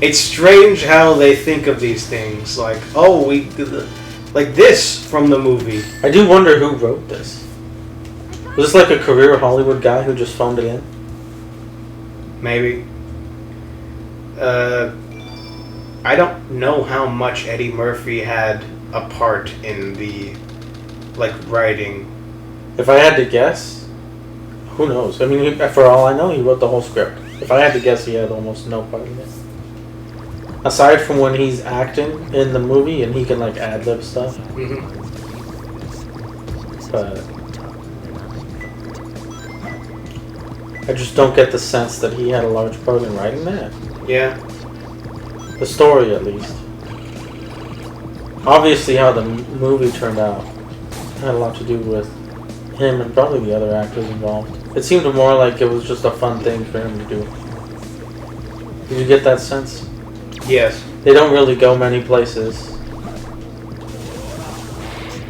It's strange how they think of these things. Like, oh, like this from the movie. I do wonder who wrote this. Was this like a career Hollywood guy who just phoned it in? Maybe. I don't know how much Eddie Murphy had a part in the, like, writing. If I had to guess, who knows? I mean, for all I know, he wrote the whole script. If I had to guess, he had almost no part in it. Aside from when he's acting in the movie and he can, like, ad-lib stuff. Mm-hmm. But I just don't get the sense that he had a large part in writing that. Yeah. The story, at least. Obviously, how the movie turned out had a lot to do with him and probably the other actors involved. It seemed more like it was just a fun thing for him to do. Did you get that sense? Yes. They don't really go many places.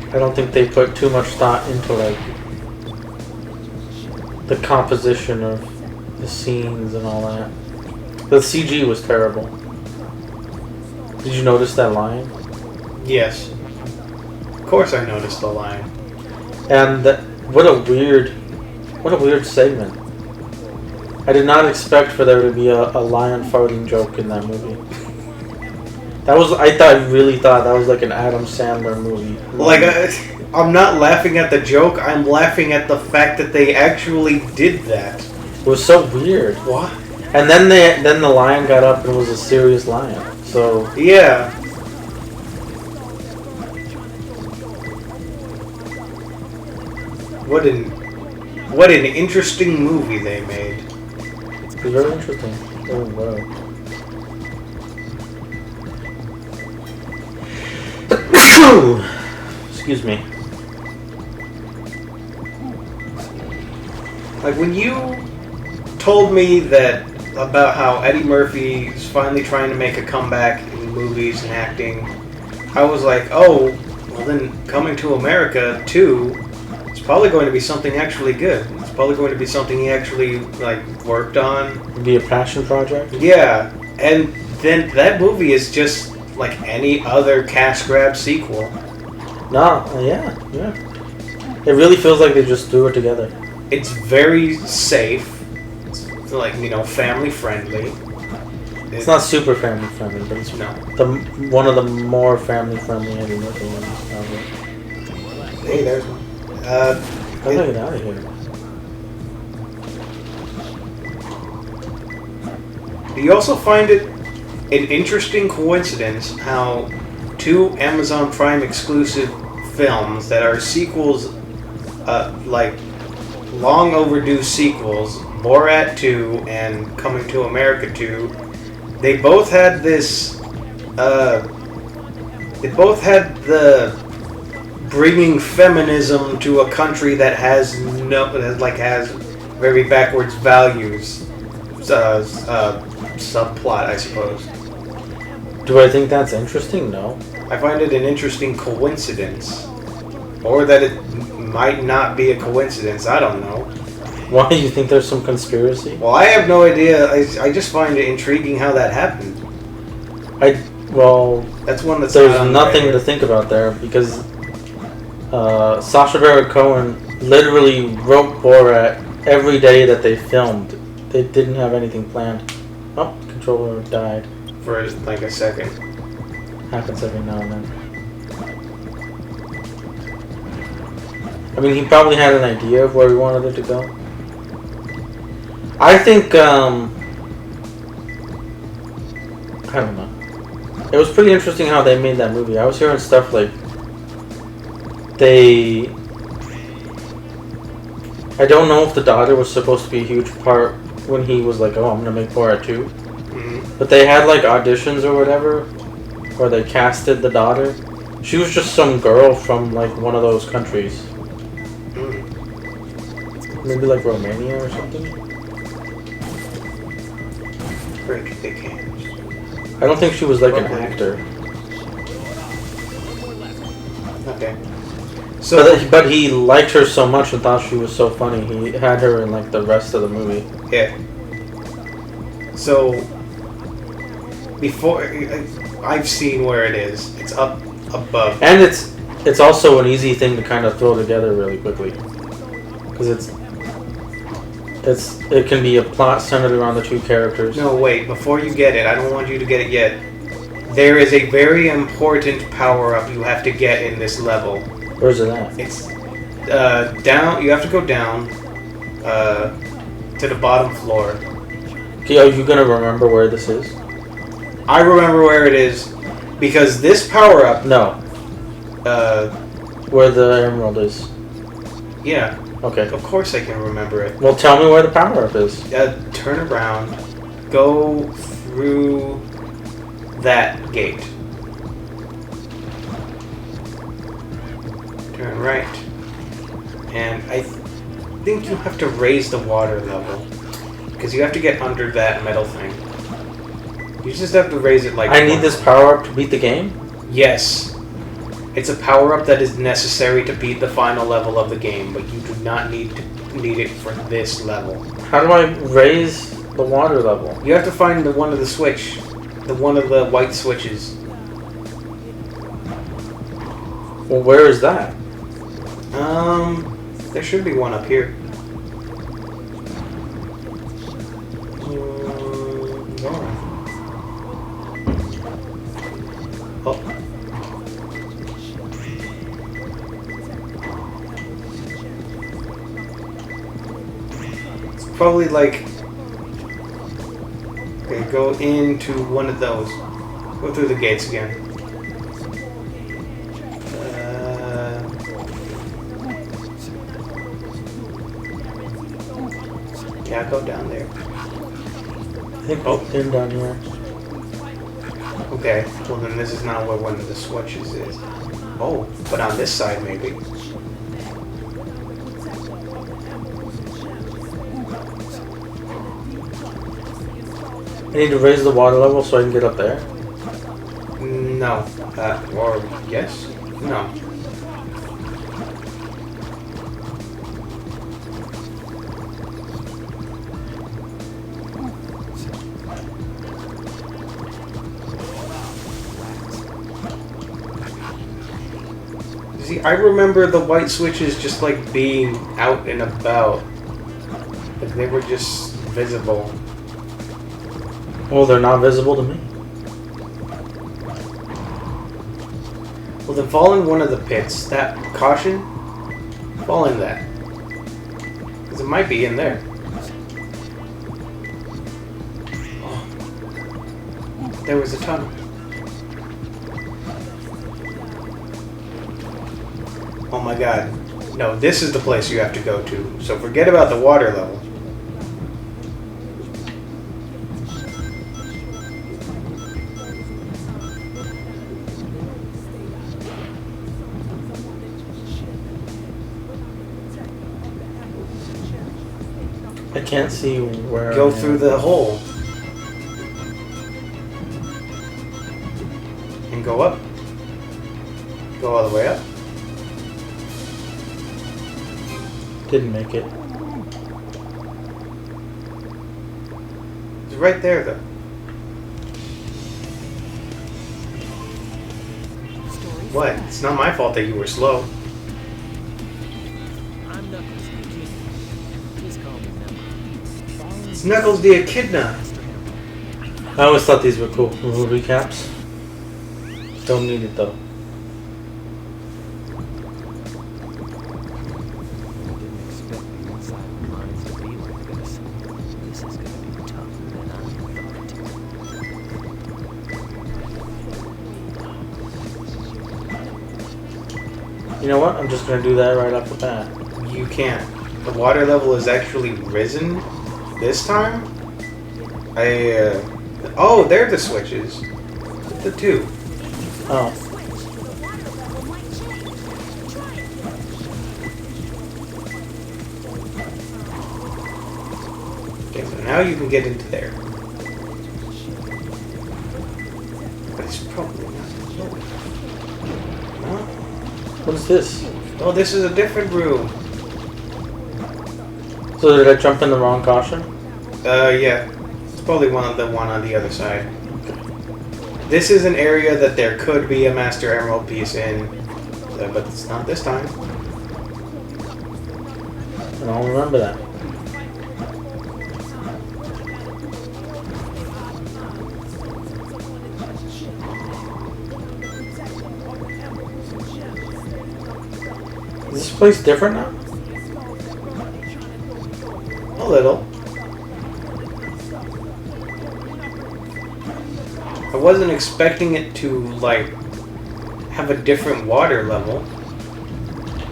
I don't think they put too much thought into, like, the composition of the scenes and all that. The CG was terrible. Did you notice that line? Yes. Of course I noticed the line. And what a weird segment. I did not expect for there to be a lion farting joke in that movie. I really thought that was like an Adam Sandler movie. Like, I'm not laughing at the joke, I'm laughing at the fact that they actually did that. It was so weird. What? And then the lion got up and was a serious lion. So Yeah. What an interesting movie they made. it's very interesting. Oh wow. Excuse me. Like when you told me that about how Eddie Murphy is finally trying to make a comeback in movies and acting, I was like, oh, well then Coming to America 2 is probably going to be something actually good. It's probably going to be something he actually like worked on. It'd be a passion project. Yeah, and then that movie is just like any other cash grab sequel. No, yeah. It really feels like they just threw it together. It's very safe. It's like, family friendly. It's not super family friendly, but it's No. one of the more family friendly Eddie Murphy ones. Probably. Hey, there's one. How do I get out of here? Do you also find it an interesting coincidence how two Amazon Prime exclusive films that are sequels, like long overdue sequels, Borat 2 and Coming to America 2, they both had this, they both had the bringing feminism to a country that has has very backwards values subplot, I suppose. Do I think that's interesting? No. I find it an interesting coincidence. Or that it might not be a coincidence, I don't know. Why do you think there's some conspiracy? Well, I have no idea. I just find it intriguing how that happened. That's one that's there's not on nothing the to think about there because Sacha Baron Cohen literally wrote Borat every day that they filmed. They didn't have anything planned. Oh, controller died. for like a second. Happens every now and then. I mean, he probably had an idea of where he wanted it to go. I think, I don't know. It was pretty interesting how they made that movie. I was hearing stuff like I don't know if the daughter was supposed to be a huge part when he was like, oh, I'm going to make Borat 2. Mm-hmm. But they had like auditions or whatever, where they casted the daughter. She was just some girl from like one of those countries. Mm. Maybe like Romania or something. Break big hands. I don't think she was like an Probably. actor. Okay. So, But he liked her so much and thought she was so funny. He had her in like the rest of the movie. yeah. So, before I've seen where it is. It's up above. And it's also an easy thing to kind of throw together really quickly. Because it can be a plot centered around the two characters. No, wait. Before you get it, I don't want you to get it yet. There is a very important power-up you have to get in this level. Where's it at? It's down. You have to go down to the bottom floor. Okay, are you gonna remember where this is? I remember where it is because this power-up. No. Where the emerald is. Yeah, Okay. of course I can remember it. Well, tell me where the power-up is. Turn around, go through that gate. Turn right. And I think you have to raise the water level. Because you have to get under that metal thing. You just have to raise it like... I need this power-up to beat the game? Yes. It's a power-up that is necessary to beat the final level of the game, but you do not need it for this level. How do I raise the water level? You have to find one of the white switches. Well, where is that? There should be one up here. Oh. It's probably like Okay, go into one of those. Go through the gates again. Yeah, go down there. I think it's in down here. Okay, well then this is not where one of the switches is. Oh, but on this side maybe. I need to raise the water level so I can get up there. No. Or yes? No. See, I remember the white switches just like being out and about. Like they were just visible. Well, they're not visible to me. Well, then fall in one of the pits. That caution, fall in that. Because it might be in there. Oh. There was a tunnel. Oh my god. No, this is the place you have to go to. So forget about the water level. I can't see where. Go through the hole. And go up. Go all the way up. Didn't make it. It's right there, though. What? It's not my fault that you were slow. I'm Knuckles the Echidna. Please call me Knuckles. It's Knuckles the Echidna. I always thought these were cool. Little recaps. Don't need it though. Didn't expect the inside of mines to be like this. This is gonna be tougher than I thought. You know what? I'm just gonna do that right off the bat. You can't. The water level has actually risen this time. Oh, they're the switches. The two. Oh. Okay, so now you can get into there. But it's probably not. No? What is this? Oh, this is a different room. So did I jump in the wrong caution? Yeah. It's probably one on the other side. This is an area that there could be a Master Emerald piece in, but it's not this time. I don't remember that. Is this place different now? A little. I wasn't expecting it to, like, have a different water level.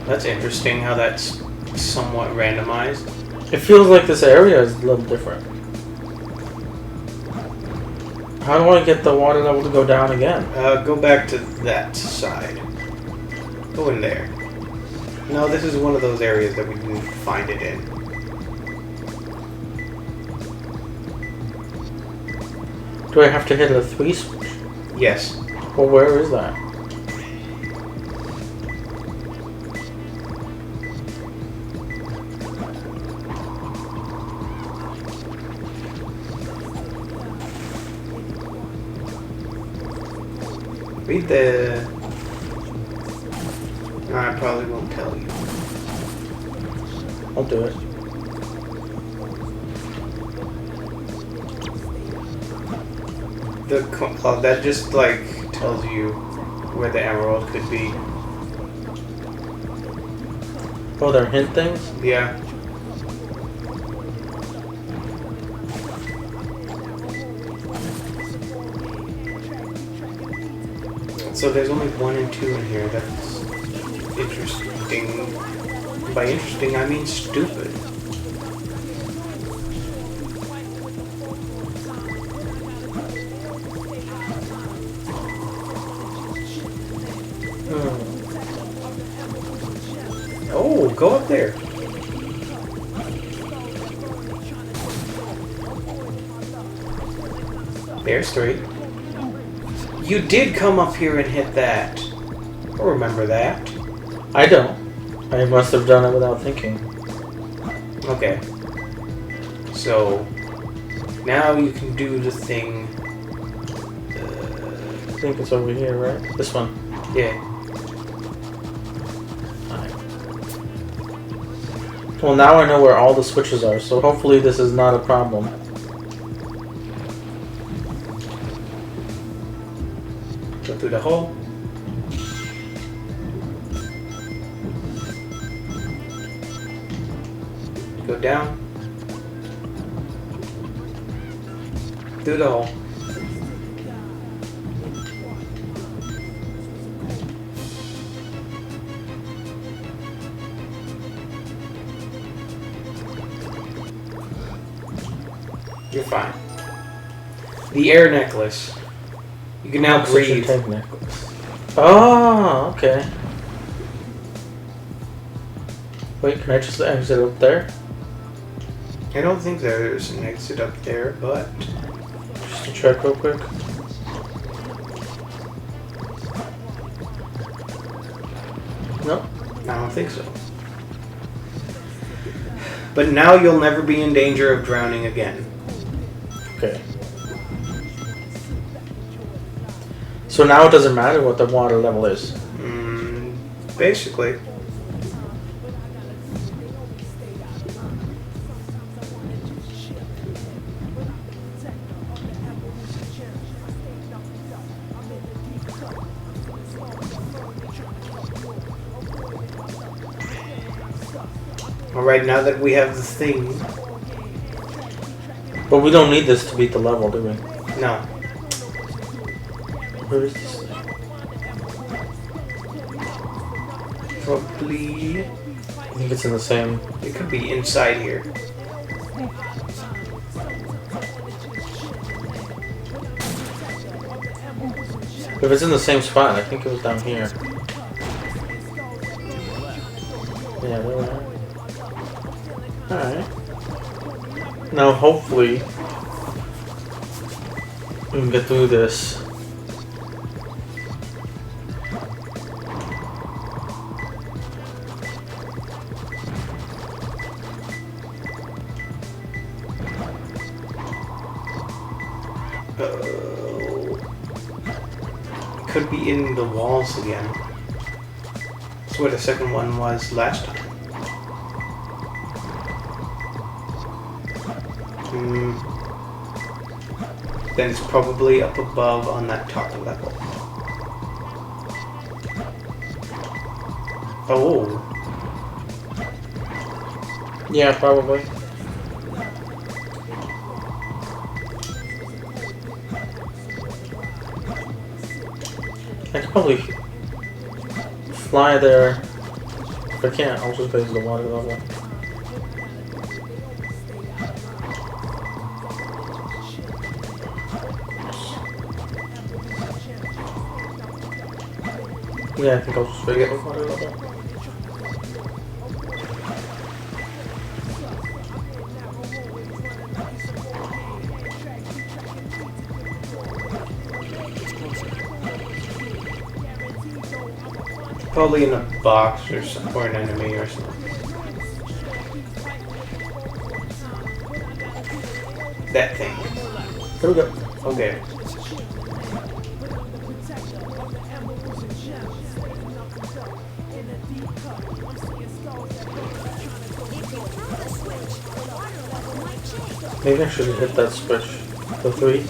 That's interesting how that's somewhat randomized. It feels like this area is a little different. How do I get the water level to go down again? Go back to that side. Go in there. No, this is one of those areas that we didn't find it in. Do I have to hit a 3 switch? Yes. Well, where is that? Read the... No, I probably won't tell you. I'll do it. That just, like, tells you where the emerald could be. Oh, they're hint things? Yeah. So there's only 1 and 2 in here. That's interesting. By interesting, I mean stupid. Oh, go up there. There's 3. You did come up here and hit that. I remember that. I don't. I must have done it without thinking. Okay. So, now you can do the thing. I think it's over here, right? This one. Yeah. Alright. Well, now I know where all the switches are, so hopefully this is not a problem. Go through the hole. Go down. Through the hole. You're fine. The air necklace. You can now Oxygen breathe. tank necklace. Oh, okay. Wait, can I just exit up there? I don't think there's an exit up there, but Just to check real quick. No. I don't think so. But now you'll never be in danger of drowning again. Okay. So now it doesn't matter what the water level is. Basically. Alright, now that we have the thing. But we don't need this to beat the level, do we? No. Where is this? Probably. I think it's in the same. It could be inside here. If it's in the same spot, I think it was down here. Yeah, there we are. Alright. Now hopefully we can get through this. Could be in the walls again. That's where the second one was last time. Then it's probably up above on that top level. Oh. Yeah, probably. I could probably fly there. If I can't, I'll just raise the water level. Yeah, I think I'll just raise the water level. Probably in a box or something, or an enemy or something. That thing. There we go. Okay. Maybe I should hit that switch. The 3.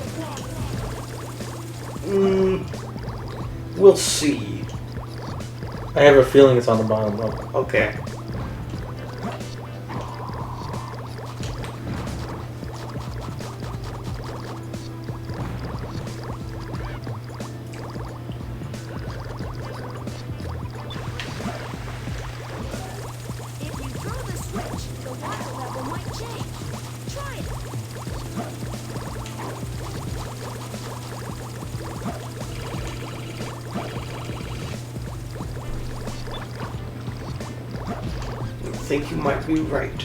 We'll see. I have a feeling it's on the bottom level. Okay. think you might be right.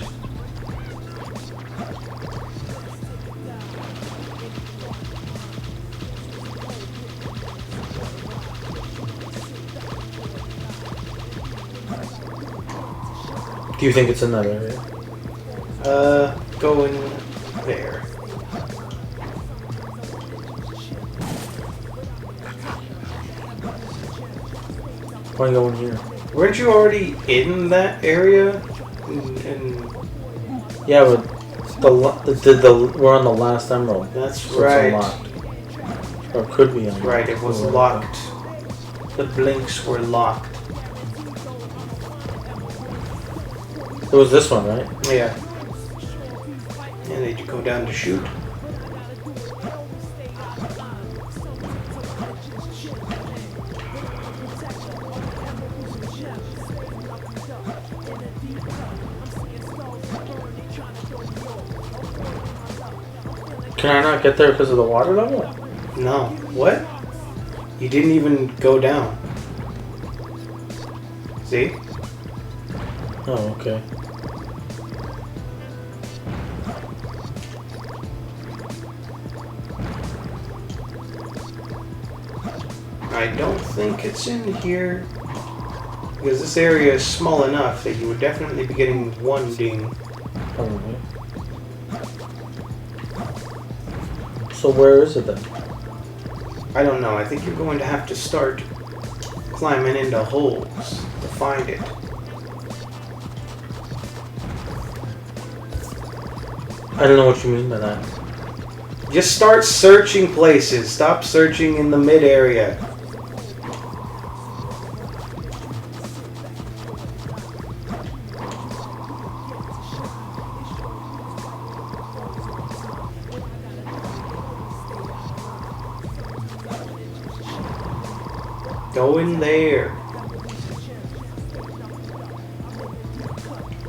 Do you think it's in that area? Going there. Why go in here? Weren't you already in that area? And Yeah, but we're on the last emerald. that's So right. it's unlocked. Or it could be unlocked. Right, it was locked. The blinks were locked. It was this one, right? Yeah. And did you go down to shoot? Can I not get there because of the water level? No. What? You didn't even go down. See? Oh, okay. I don't think it's in here. Because this area is small enough that you would definitely be getting one ding. Probably. So where is it then? I don't know. I think you're going to have to start climbing into holes to find it. I don't know what you mean by that. Just start searching places. Stop searching in the mid area. Go in there.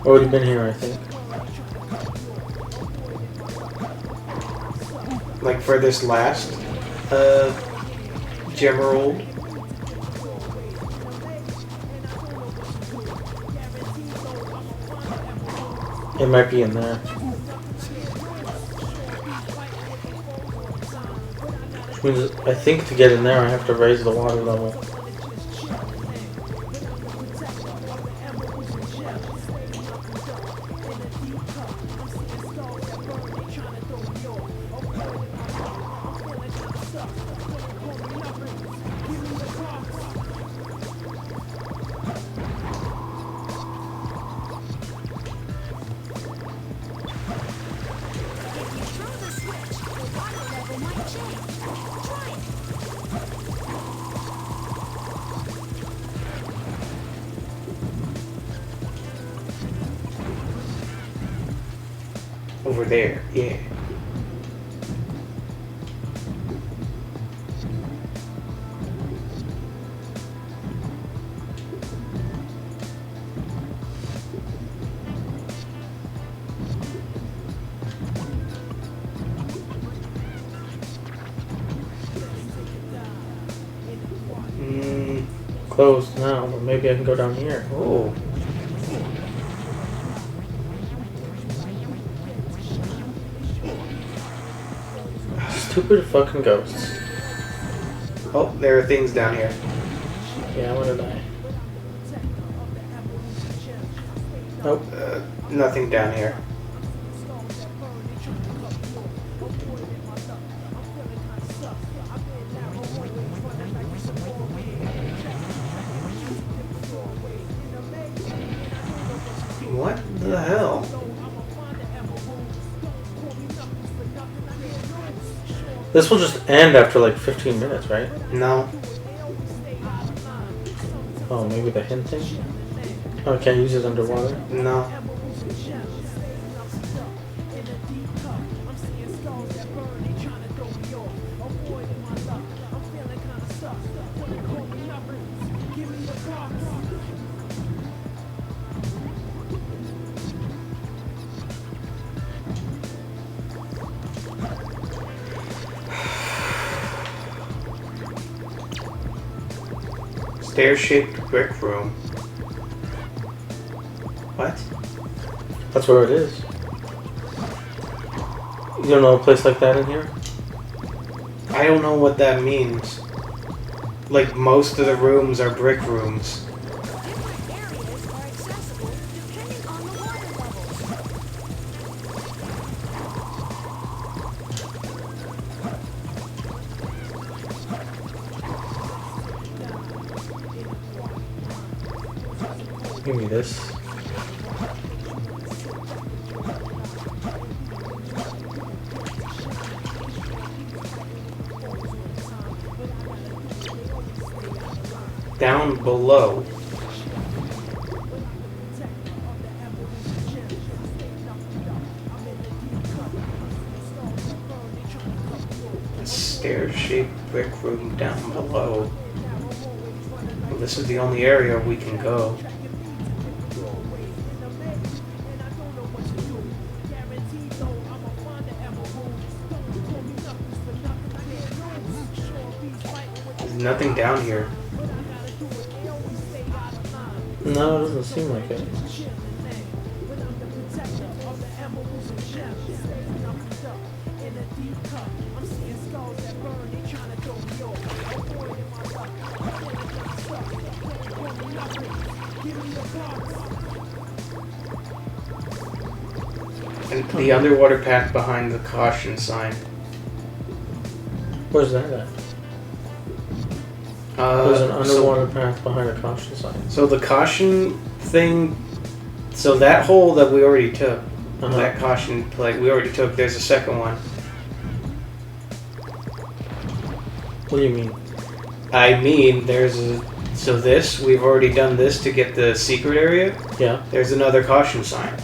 Already been here, I think. Like for this last Gemerald. It might be in there. Which means I think to get in there I have to raise the water level. Over there, yeah. Closed now, but maybe I can go down here. Oh. Stupid fucking ghosts. Oh, there are things down here. Yeah, I'm gonna die. Nope. Nothing down here. What the hell? This will just end after like 15 minutes, right? No. Oh, maybe the hint thing? Oh, I can't use it underwater? No. Stair-shaped brick room. What? That's where it is. You don't know a place like that in here? I don't know what that means. Like, most of the rooms are brick rooms. Different areas are accessible depending on the water levels. Give me this. Down below. A stair-shaped brick room down below. Well, this is the only area we can go. There's nothing down here. No, it doesn't seem like it. And the underwater path behind the caution sign. Where's that at? There's an underwater path behind a caution sign. So the caution thing, so that hole that we already took, that caution plate we already took, there's a second one. What do you mean? I mean, there's a, so this, we've already done this to get the secret area. Yeah. There's another caution sign.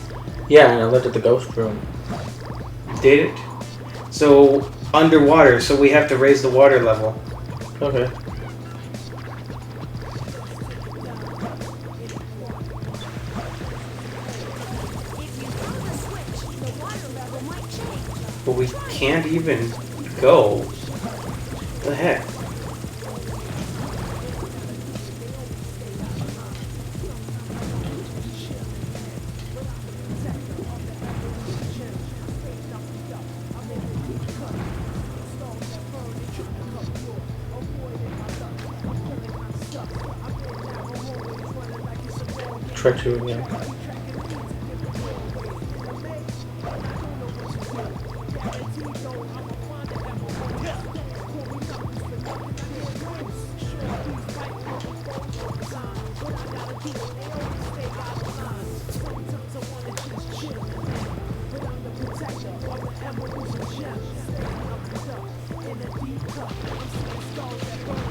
Yeah, and I left at the ghost room. Did it? So, underwater, so we have to raise the water level. Okay. If you throw the switch, the water level might change. But we can't even go. What the heck? Try to again.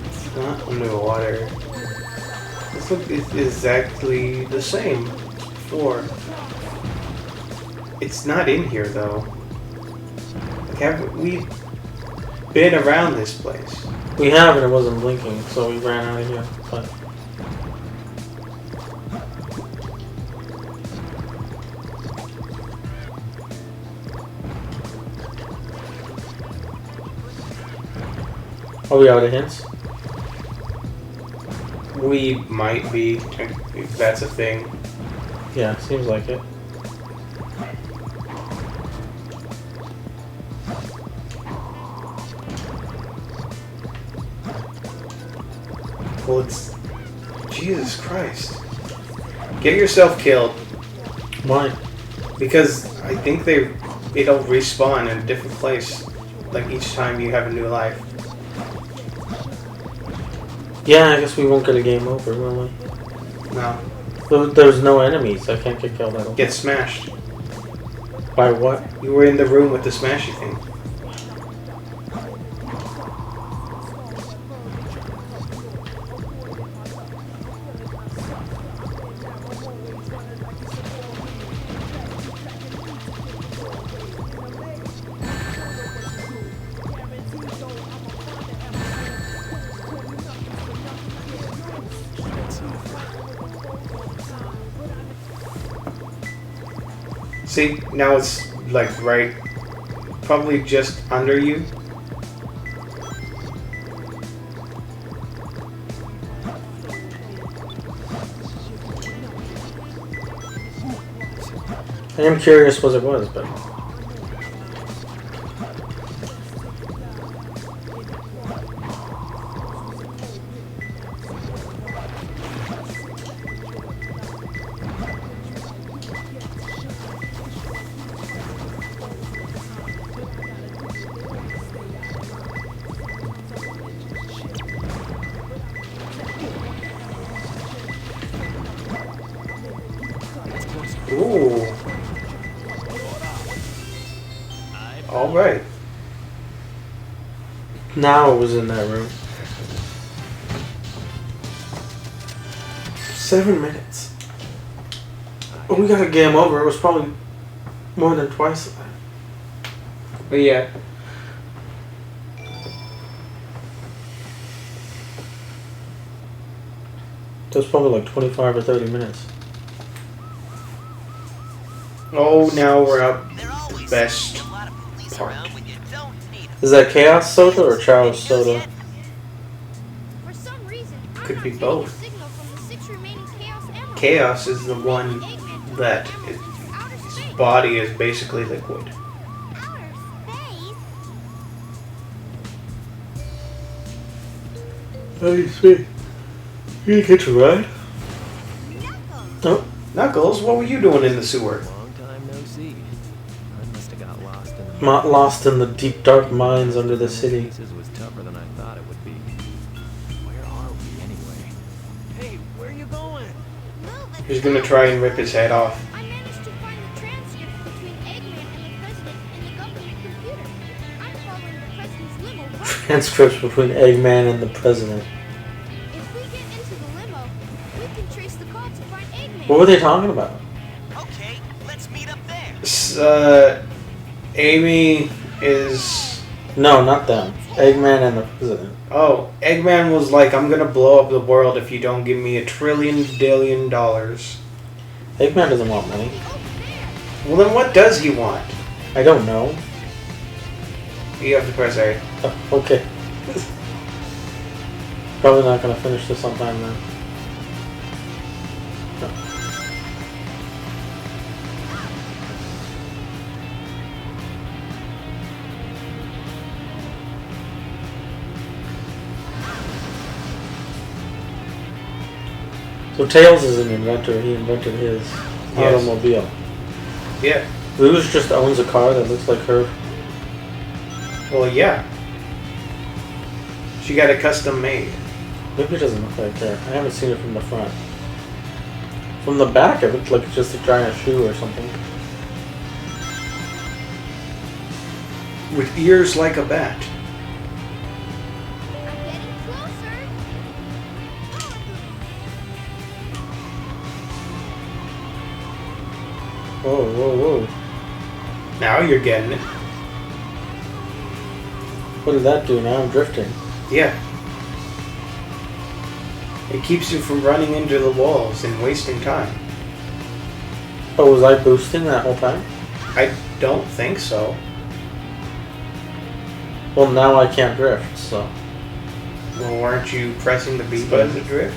It's not underwater. This looks exactly the same before. It's not in here though. Like, haven't we been around this place? We have, and it wasn't blinking, so we ran out of here. But are we out of hints? We might be, if that's a thing. Yeah, seems like it. Well, it's... Jesus Christ. Get yourself killed. Why? Because I think it'll respawn in a different place. Like each time you have a new life. Yeah, I guess we won't get a game over, will we? No. There's no enemies. I can't get killed. I don't. Get smashed. By what? You were in the room with the smashy thing. See, now it's like right, probably just under you. I am curious what it was, but Ooh. All right. now it was in that room. 7 minutes. Oh, we got a game over. It was probably more than twice that. But yeah. It was probably like 25 or 30 minutes. Oh, now we're up There always best seems to be a lot of police part. around when you don't need 'em. Is that Chaos Soda or Chow's Soda? For some reason, I'm Could not be getting both. a signal from the 6 remaining Chaos Emeralds. Chaos is the one Eggman took that the emeralds into outer his space. body is basically liquid. Outer space? Oh, you see. You didn't get to ride? Knuckles! Oh. Knuckles, what were you doing in the sewer? Long time no see. I must have got lost in the Not lost in the deep dark mines under the city. This was tougher than I thought it would be. Where are we anyway? Hey, where are you going? Move it. He's gonna try and rip his head off. I managed to find the transcript between Eggman and the president in the government computer. I'm following the president's limo right. Transcripts between Eggman and the president. If we get into the limo, we can trace the call to find Eggman. What were they talking about? Okay, let's meet up there. Amy is... No, not them. Eggman and the president. Oh, Eggman was like, I'm gonna blow up the world if you don't give me $1 trillion. Eggman doesn't want money. Well, then what does he want? I don't know. You have to press A. Oh, okay. Probably not gonna finish this on time then. So Tails is an inventor. He invented his Yes. automobile. Yeah. Rouge just owns a car that looks like her. Well, yeah. She got it custom made. Maybe it doesn't look like her. I haven't seen it from the front. From the back, it looked like just a giant shoe or something. With ears like a bat. I'm getting closer. Whoa, whoa, whoa. Now you're getting it. What did that do? Now I'm drifting. Yeah. It keeps you from running into the walls and wasting time. Oh, was I boosting that whole time? I don't think so. Well, now I can't drift, so. Well, weren't you pressing the B button to drift?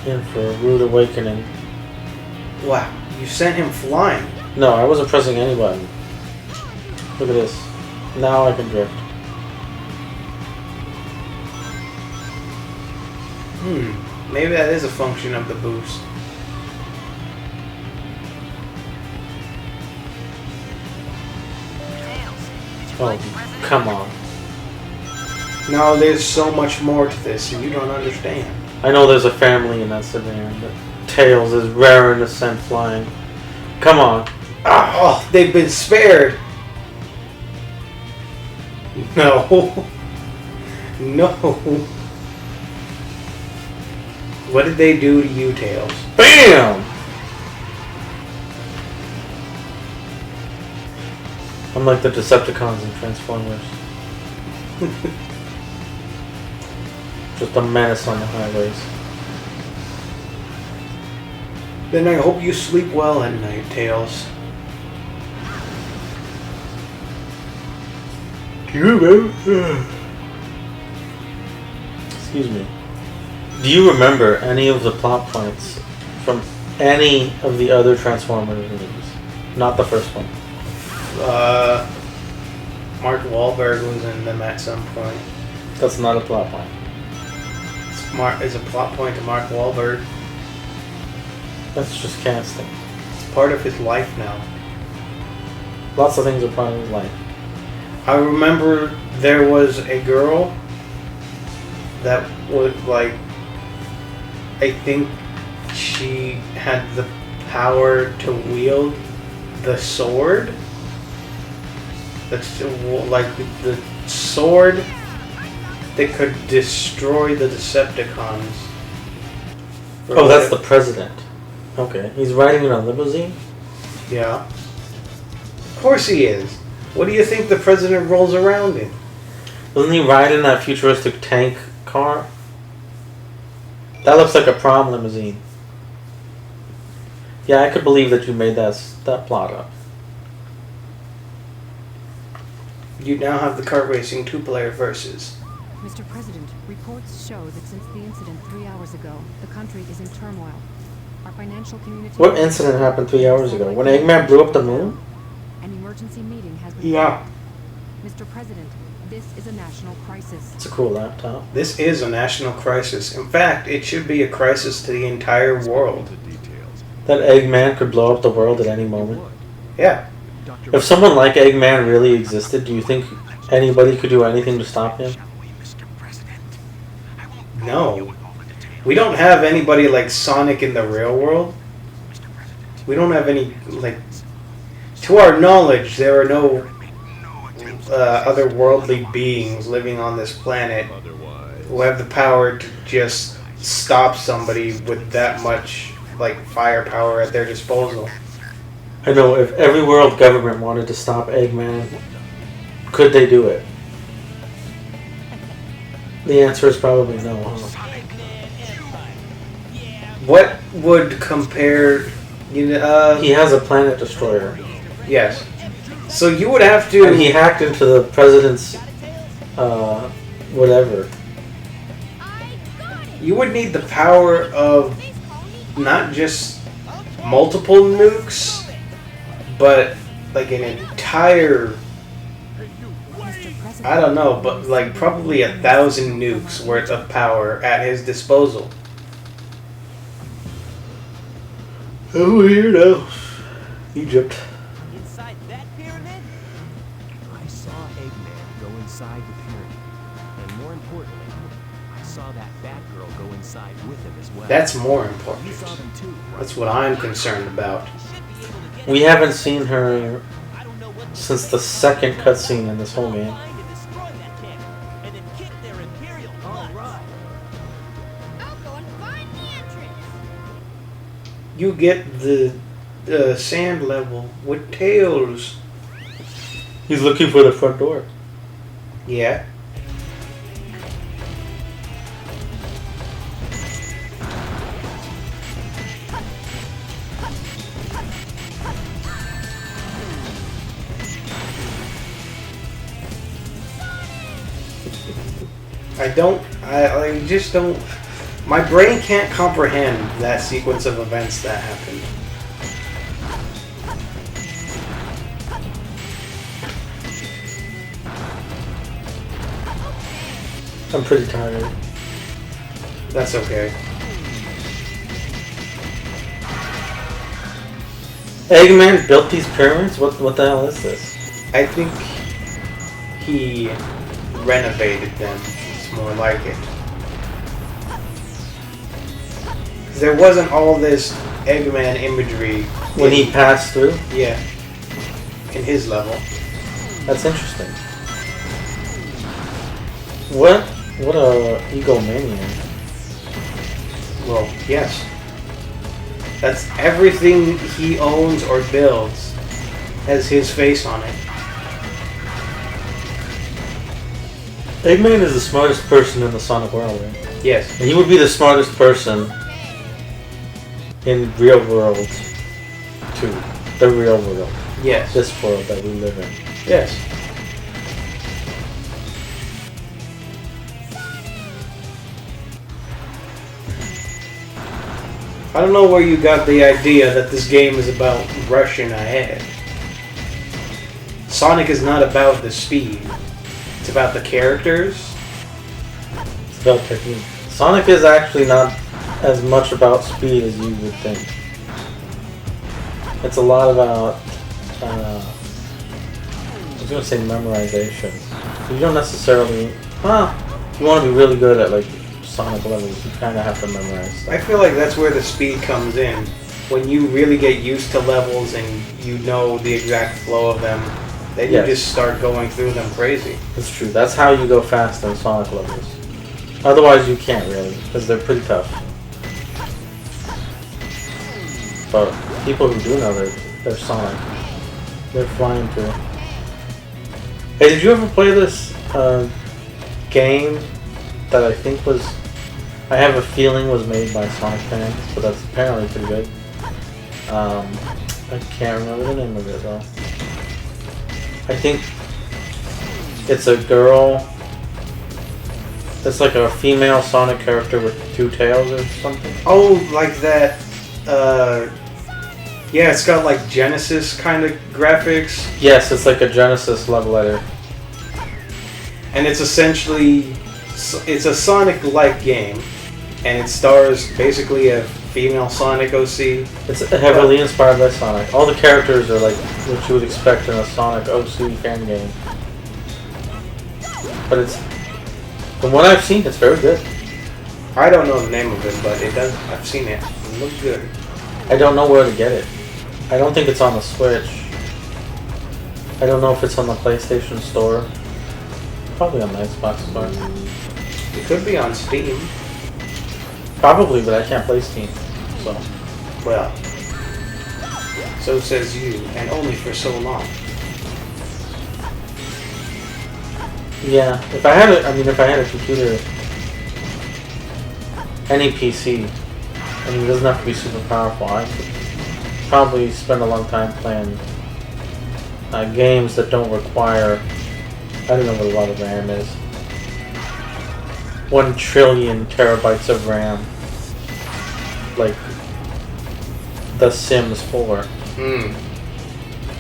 In for a rude awakening. Wow, you sent him flying. No, I wasn't pressing any button. Look at this. Now I can drift. Maybe that is a function of the boost. Tails, did you Oh, find the president? come on. No, there's so much more to this, and you don't understand. I know there's a family in that sedan, but Tails is raring to send flying. Come on. Oh, they've been spared. No. No. What did they do to you, Tails? BAM! I'm like the Decepticons and Transformers. Just a menace on the highways. Then I hope you sleep well at night, Tails. Excuse me. Do you remember any of the plot points from any of the other Transformers movies? Not the first one. Mark Wahlberg was in them at some point. That's not a plot point. It's a plot point to Mark Wahlberg. That's just casting. It's part of his life now. Lots of things are part of his life. I remember there was a girl that was like, I think she had the power to wield the sword. That's like the sword that could destroy the Decepticons. Oh, that's the president. Okay. He's riding in a limousine? Yeah. Of course he is. What do you think the president rolls around in? Doesn't he ride in that futuristic tank car? That looks like a prom limousine. Yeah, I could believe that you made that plot up. You now have the kart racing two-player versus. Mr. President, reports show that since the incident 3 hours ago, the country is in turmoil. Our financial community... What incident happened 3 hours ago? When Eggman blew up the moon? An emergency meeting has been... Yeah. Mr. President, this is a national crisis. It's a cool laptop. This is a national crisis. In fact, it should be a crisis to the entire world. That Eggman could blow up the world at any moment. Yeah. If someone like Eggman really existed, do you think anybody could do anything to stop him? No. We don't have anybody like Sonic in the real world. We don't have any, like... To our knowledge, there are no otherworldly beings living on this planet who have the power to just stop somebody with that much, like, firepower at their disposal. I know, if every world government wanted to stop Eggman, could they do it? The answer is probably no, huh? What would compare... He has a planet destroyer. Yes. So you would have to... And he hacked into the president's... whatever. You would need the power of not just multiple nukes, but like an entire... I don't know, but like probably 1,000 nukes worth of power at his disposal. Oh, weirdo. Egypt. Inside that pyramid? I saw Eggman go inside the pyramid. And more importantly, I saw that Batgirl go inside with him as well. That's more You important. saw them too, right? That's what I'm concerned about. We haven't seen her since the second cutscene in this whole game. I'll go and find the entrance. You get the sand level with Tails. He's looking for the front door. Yeah. I just don't, my brain can't comprehend that sequence of events that happened. I'm pretty tired. That's okay. Eggman built these pyramids? What the hell is this? I think he renovated them. It's more like it. 'Cause there wasn't all this Eggman imagery When he passed through? yeah, in his level. That's interesting. What a egomaniac. Well, yes. That's everything he owns or builds has his face on it. Eggman is the smartest person in the Sonic world, right? Yes. And he would be the smartest person in real world too. The real world. Yes. This world that we live in. Yes. I don't know where you got the idea that this game is about rushing ahead. Sonic is not about the speed. It's about the characters. It's about technique. Sonic is actually not as much about speed as you would think. It's a lot about, I was going to say memorization. You don't necessarily, you want to be really good at like Sonic levels, you kind of have to memorize stuff. I feel like that's where the speed comes in. When you really get used to levels and you know the exact flow of them, then you just start going through them crazy. That's true. That's how you go fast in Sonic levels. Otherwise you can't really, because they're pretty tough. But people who do know they're Sonic, they're flying through. Hey, did you ever play this game that I think was, I have a feeling was made by Sonic fans, but that's apparently pretty good. I can't remember the name of it though. I think it's a girl. It's like a female Sonic character with two tails or something. Oh, like that. Yeah, it's got like Genesis kind of graphics. Yes, it's like a Genesis level editor. And it's essentially, it's a Sonic-like game. And it stars basically a female Sonic OC. It's heavily inspired by Sonic. All the characters are like what you would expect in a Sonic OC fan game. But it's, from what I've seen, it's very good. I don't know the name of it, but it does. I've seen it. It looks good. I don't know where to get it. I don't think it's on the Switch. I don't know if it's on the PlayStation Store. Probably on the Xbox Store. It could be on Steam. Probably, but I can't play Steam. So, well, so says you, and only for so long. yeah, if I had a computer, any PC, I mean, it doesn't have to be super powerful. I could probably spend a long time playing games that don't require, I don't know what a lot of RAM is. 1 trillion terabytes of RAM. Like The Sims 4.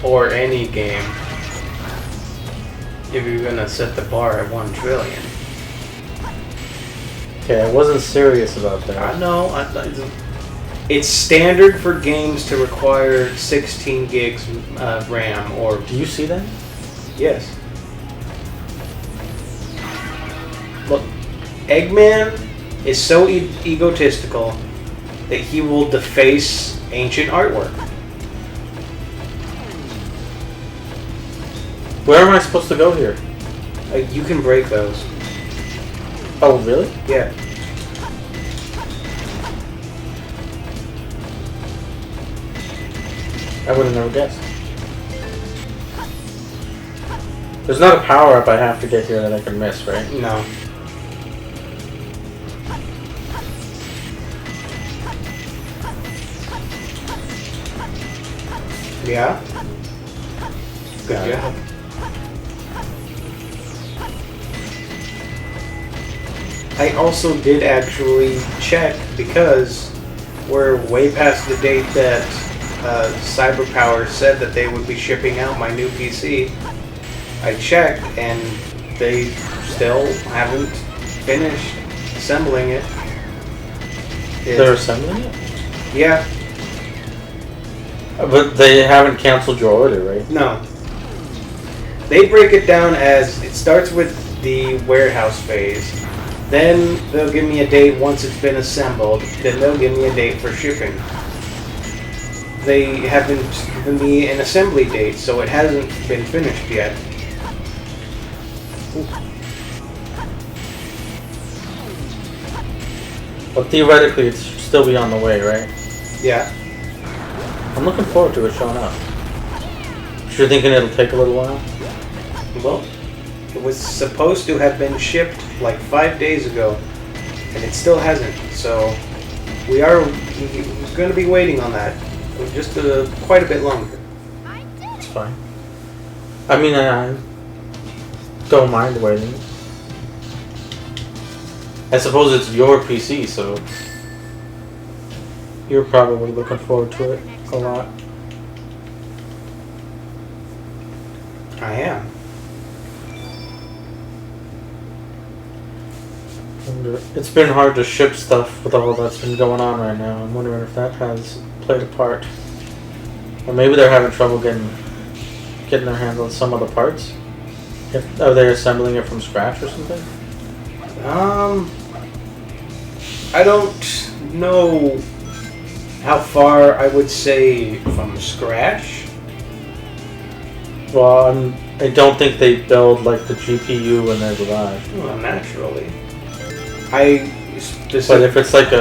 Or any game. If you're gonna set the bar at 1 trillion. Okay, I wasn't serious about that. I know. It's standard for games to require 16 gigs RAM, or... Do you see that? Yes. Look, Eggman is so egotistical that he will deface ancient artwork. Where am I supposed to go here? You can break those. Oh, really? Yeah. I would have never guessed. There's not a power-up I have to get here that I can miss, right? No. Yeah? Good job. I also did actually check, because we're way past the date that CyberPower said that they would be shipping out my new PC. I checked and they still haven't finished assembling it. They're assembling it? Yeah. But they haven't canceled your order, right? No. They break it down as it starts with the warehouse phase. Then they'll give me a date once it's been assembled. Then they'll give me a date for shipping. They haven't given me an assembly date, so it hasn't been finished yet. But theoretically, it should still be on the way, right? Yeah. I'm looking forward to it showing up. You're thinking it'll take a little while? Well, it was supposed to have been shipped like 5 days ago, and it still hasn't. So we're going to be waiting on that. Just quite a bit longer. It's fine. I mean, I don't mind waiting. I suppose it's your PC, so You're probably looking forward to it a lot. I am. It's been hard to ship stuff with all that's been going on right now. I'm wondering if that has played a part. Or maybe they're having trouble getting their hands on some of the parts. Are they assembling it from scratch or something? I don't know how far I would say from scratch. Well, I don't think they build like the GPU when they're alive. Well, naturally. But if it's like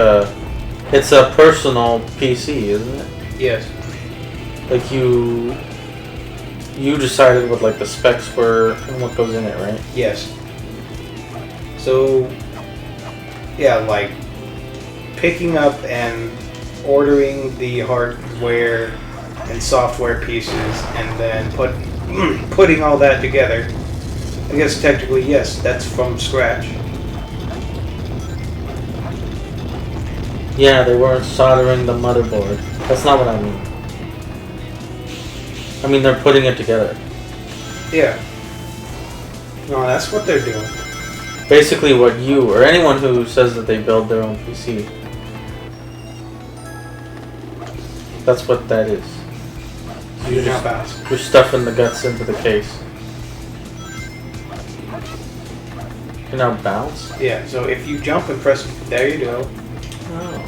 it's a personal PC, isn't it? Yes. Like you decided what like the specs were and what goes in it, right? Yes. So, yeah, like picking up and ordering the hardware and software pieces and then putting all that together. I guess technically, yes, that's from scratch. Yeah, they weren't soldering the motherboard. That's not what I mean. I mean, they're putting it together. Yeah. No, that's what they're doing. Basically what you, or anyone who says that they build their own PC, that's what that is. So you're stuffing the guts into the case. Can now bounce? Yeah, so if you jump and press, there you go. Oh.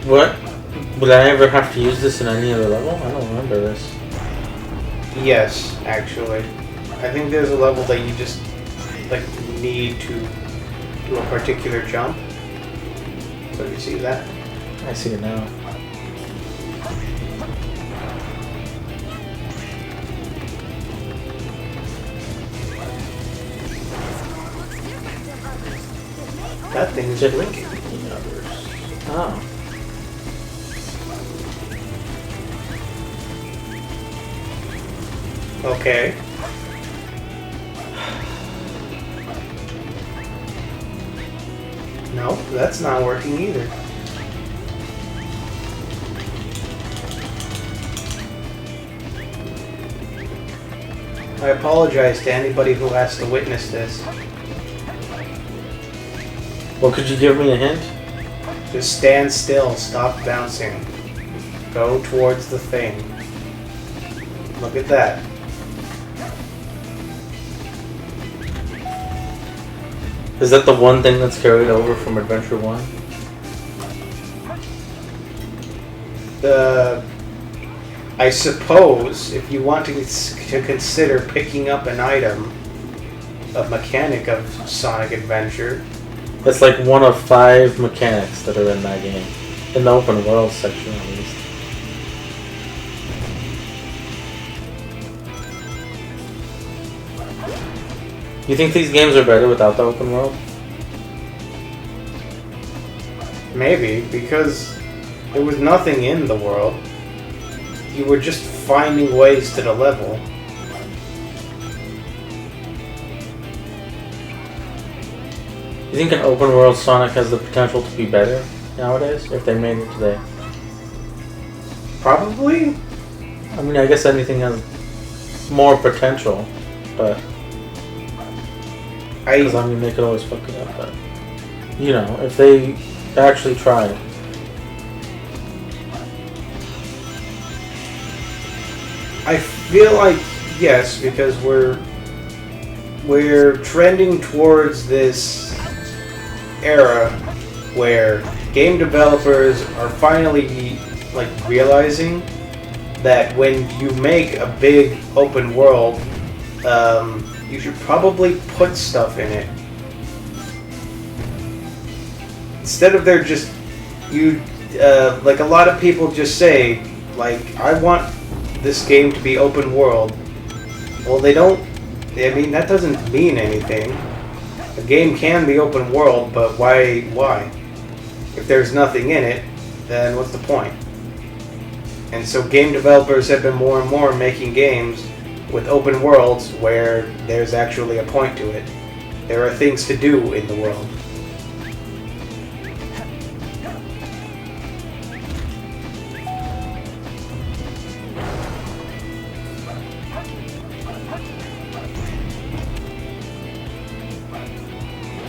What? Would I ever have to use this in any other level? I don't remember this. Yes, actually. I think there's a level that you just like need to do a particular jump. So you see that? I see it now. That thing is blinking. Oh. Okay. No, that's not working either. I apologize to anybody who has to witness this. Well, could you give me a hint? Just stand still, stop bouncing. Go towards the thing. Look at that. Is that the one thing that's carried over from Adventure 1? I suppose if you want to consider picking up an item, a mechanic of Sonic Adventure. That's like one of 5 mechanics that are in that game. In the open world section, at least. You think these games are better without the open world? Maybe, because there was nothing in the world. You were just finding ways to the level. You think an open world Sonic has the potential to be better nowadays, if they made it today? Probably? I mean, I guess anything has more potential, but... Because, I mean, they could always fuck it up, but... You know, if they actually tried. I feel like, yes, because we're trending towards this era where game developers are finally like realizing that when you make a big open world, you should probably put stuff in it instead of there just like a lot of people just say like, I want this game to be open world. Well, they don't. I mean, that doesn't mean anything. A game can be open world, but why? If there's nothing in it, then what's the point? And so game developers have been more and more making games with open worlds where there's actually a point to it. There are things to do in the world.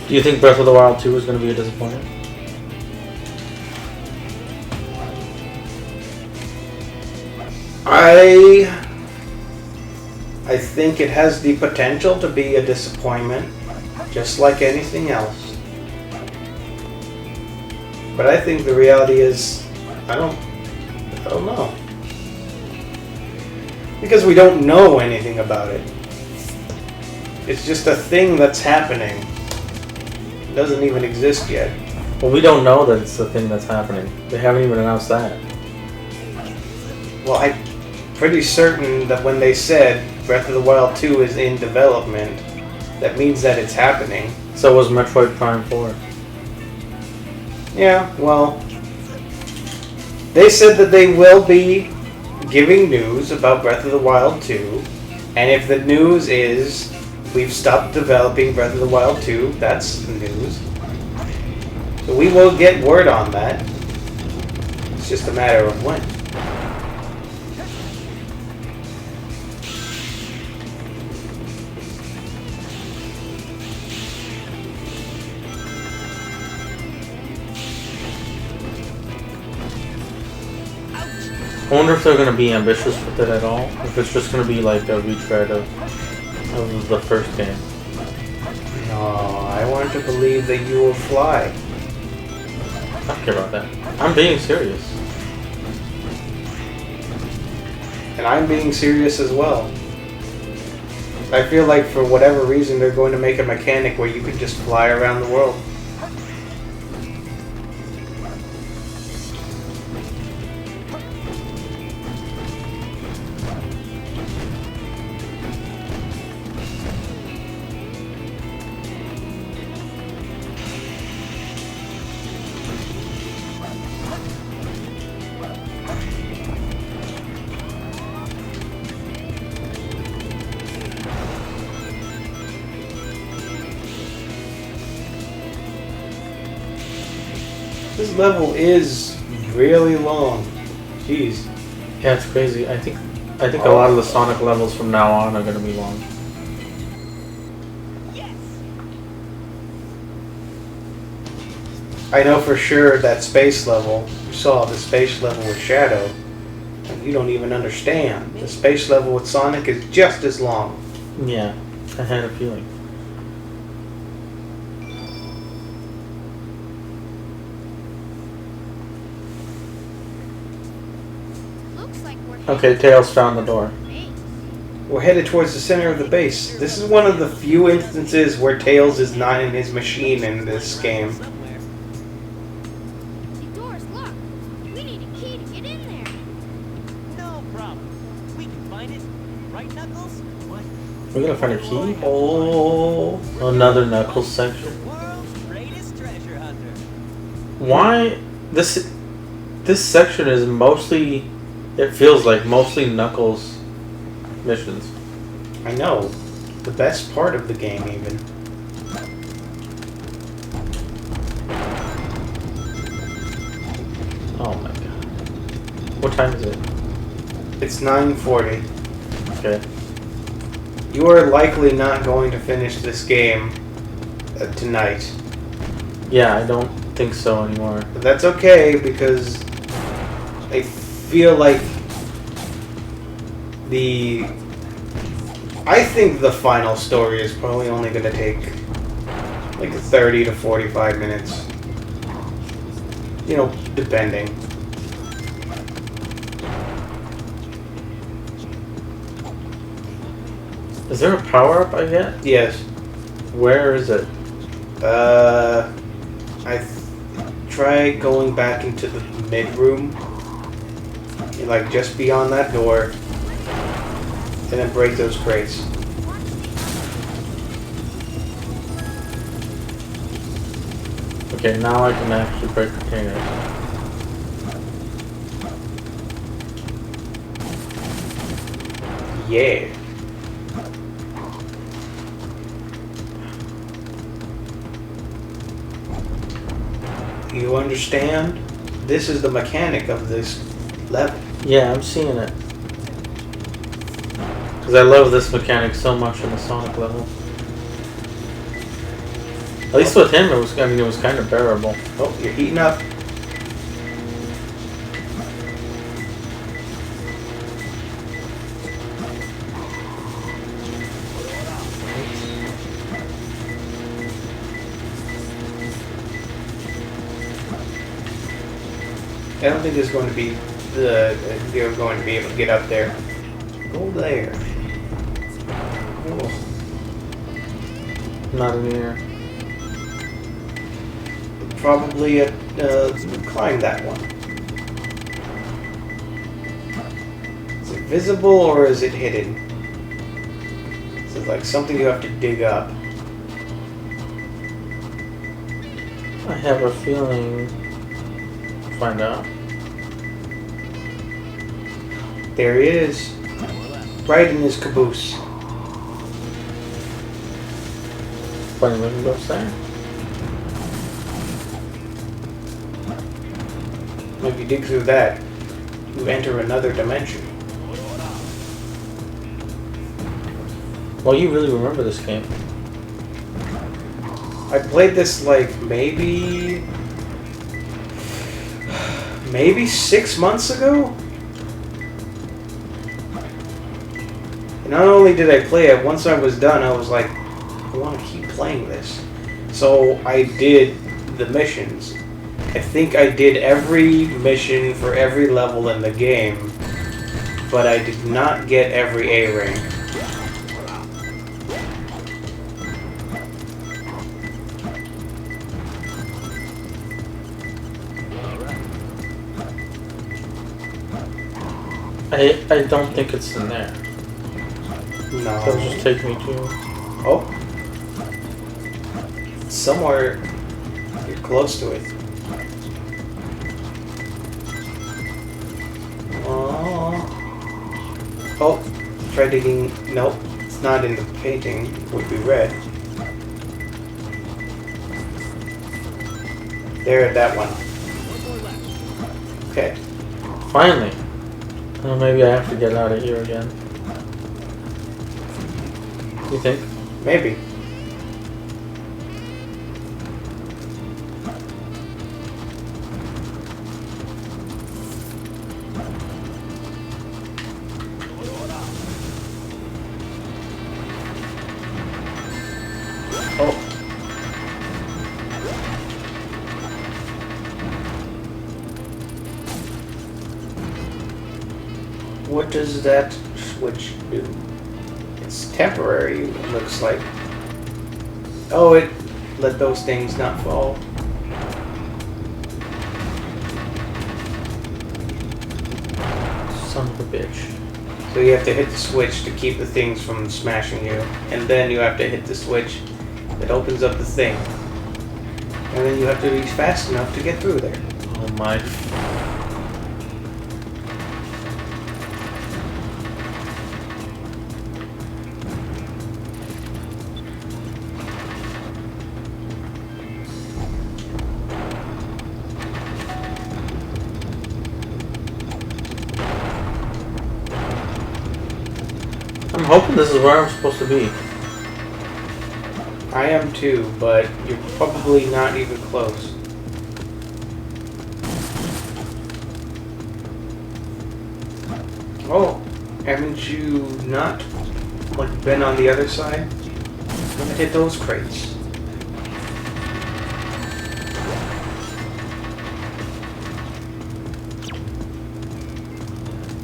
Do you think Breath of the Wild 2 is going to be a disappointment? I think it has the potential to be a disappointment, just like anything else. But I think the reality is, I don't know. Because we don't know anything about it. It's just a thing that's happening. It doesn't even exist yet. Well, we don't know that it's the thing that's happening. They haven't even announced that. Well, I'm pretty certain that when they said Breath of the Wild 2 is in development, that means that it's happening. So was Metroid Prime 4. Yeah, well, they said that they will be giving news about Breath of the Wild 2, and if the news is we've stopped developing Breath of the Wild 2, that's the news. So we will get word on that. It's just a matter of when. I wonder if they're going to be ambitious with it at all. If it's just going to be like a retread of the first game. No, I want to believe that you will fly. I don't care about that. I'm being serious. And I'm being serious as well. I feel like for whatever reason they're going to make a mechanic where you can just fly around the world. This level is really long. Jeez. Yeah, it's crazy. I think a lot of the Sonic levels from now on are going to be long. I know for sure that space level, you saw the space level with Shadow, and you don't even understand. The space level with Sonic is just as long. Yeah, I had a feeling. Looks like we're Okay, Tails found the door. We're headed towards the center of the base. This is one of the few instances where Tails is not in his machine in this game. Somewhere. The door's locked. We need a key to get in there. No problem. We can find it. Right, Knuckles? What? We're going to find a key? Oh, another Knuckles section. World's greatest treasure hunter. Why? This section is mostly, it feels like mostly Knuckles missions. I know. The best part of the game, even. Oh my god. What time is it? It's 9:40. Okay. You are likely not going to finish this game tonight. Yeah, I don't think so anymore. But that's okay, because I feel like I think the final story is probably only going to take like 30 to 45 minutes. You know, depending. Is there a power-up I get? Yes. Where is it? Try going back into the mid-room. Like, just beyond that door. And then break those crates. Okay, now I can actually break containers. Yeah. you understand? This is the mechanic of this level. Yeah, I'm seeing it. Because I love this mechanic so much in the Sonic level. At least with him, it was kind of bearable. Oh, you're heating up. I don't think there's going to be you're going to be able to get up there. Go there. Oh. Not in here. Probably climb that one. Is it visible or is it hidden? Is it like something you have to dig up? I have a feeling. Find out. There he is. Right in his caboose. Funny looking ghost there. If you dig through that, you enter another dimension. Well, you really remember this game. I played this like maybe 6 months ago? And not only did I play it, once I was done, I was like, I want to keep playing this. So I did the missions. I think I did every mission for every level in the game, but I did not get every A rank. I don't think it's in there. No. So just take me to. Oh. Somewhere you're close to it. Oh. Try digging. Nope. It's not in the painting. It would be red. There, that one. Okay. Finally. Oh, maybe I have to get out of here again. You think? Maybe. Oh. What does that switch do? It's temporary, it looks like. Oh, it let those things not fall. Son of a bitch. So you have to hit the switch to keep the things from smashing you. And then you have to hit the switch that opens up the thing. And then you have to be fast enough to get through there. Oh my. I'm hoping this is where I'm supposed to be. I am too, but you're probably not even close. Oh, haven't you not like been on the other side? I'm gonna hit those crates.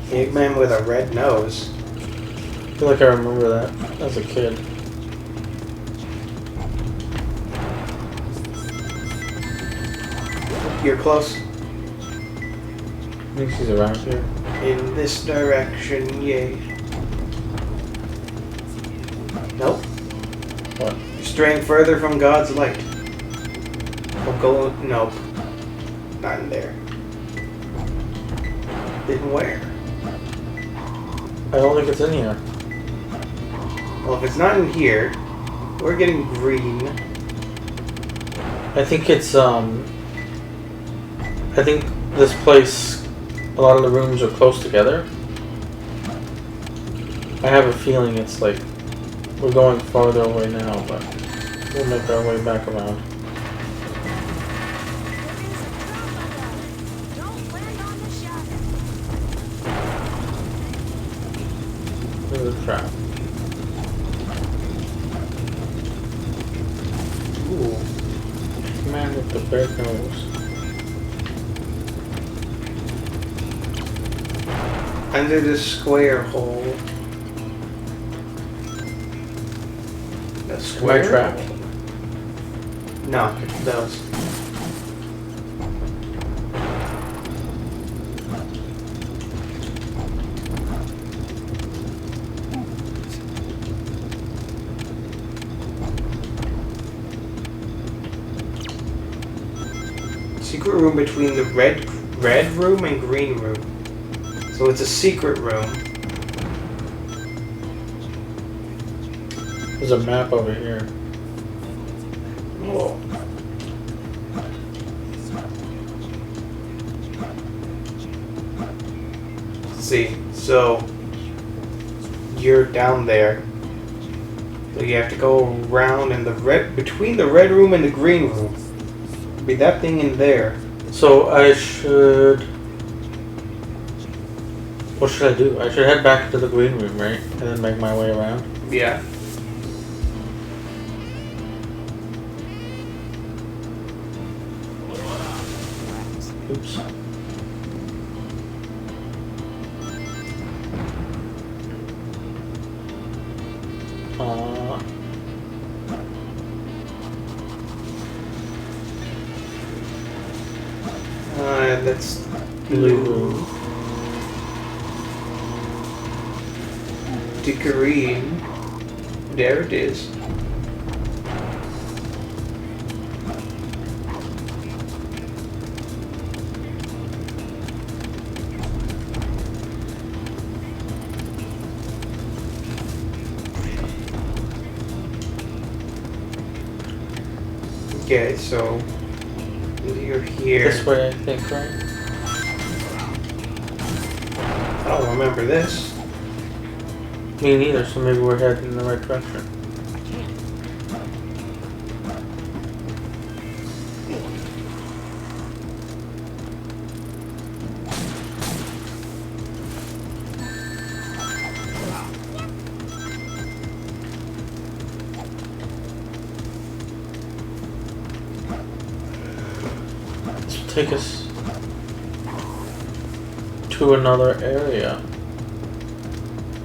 Eggman with a red nose. I feel like I remember that as a kid. You're close. I think she's around here. In this direction, yay. Nope. What? You're straying further from God's light. Well, go. Nope. Not in there. Then where? I don't think it's in here. Well, if it's not in here, we're getting green. I think it's I think this place, a lot of the rooms are close together. I have a feeling it's like we're going farther away now, but we'll make our way back around. Don't land on the shadow. There's a trap. Ooh. Man with the big nose. Under the square hole. The Am I square trapped? hole? No, those. Secret room between the red room and green room. So it's a secret room. There's a map over here. Whoa. See, so you're down there. So you have to go around in the between the red room and the green room. Be that thing in there. So I should... What should I do? I should head back to the green room, right? And then make my way around. Yeah. Oops. That's Blue blue. room. To green. There it is. Okay, so you're here. This way, I think, right? I don't remember this. Me neither, so maybe we're heading in the right direction. This will take us to another area.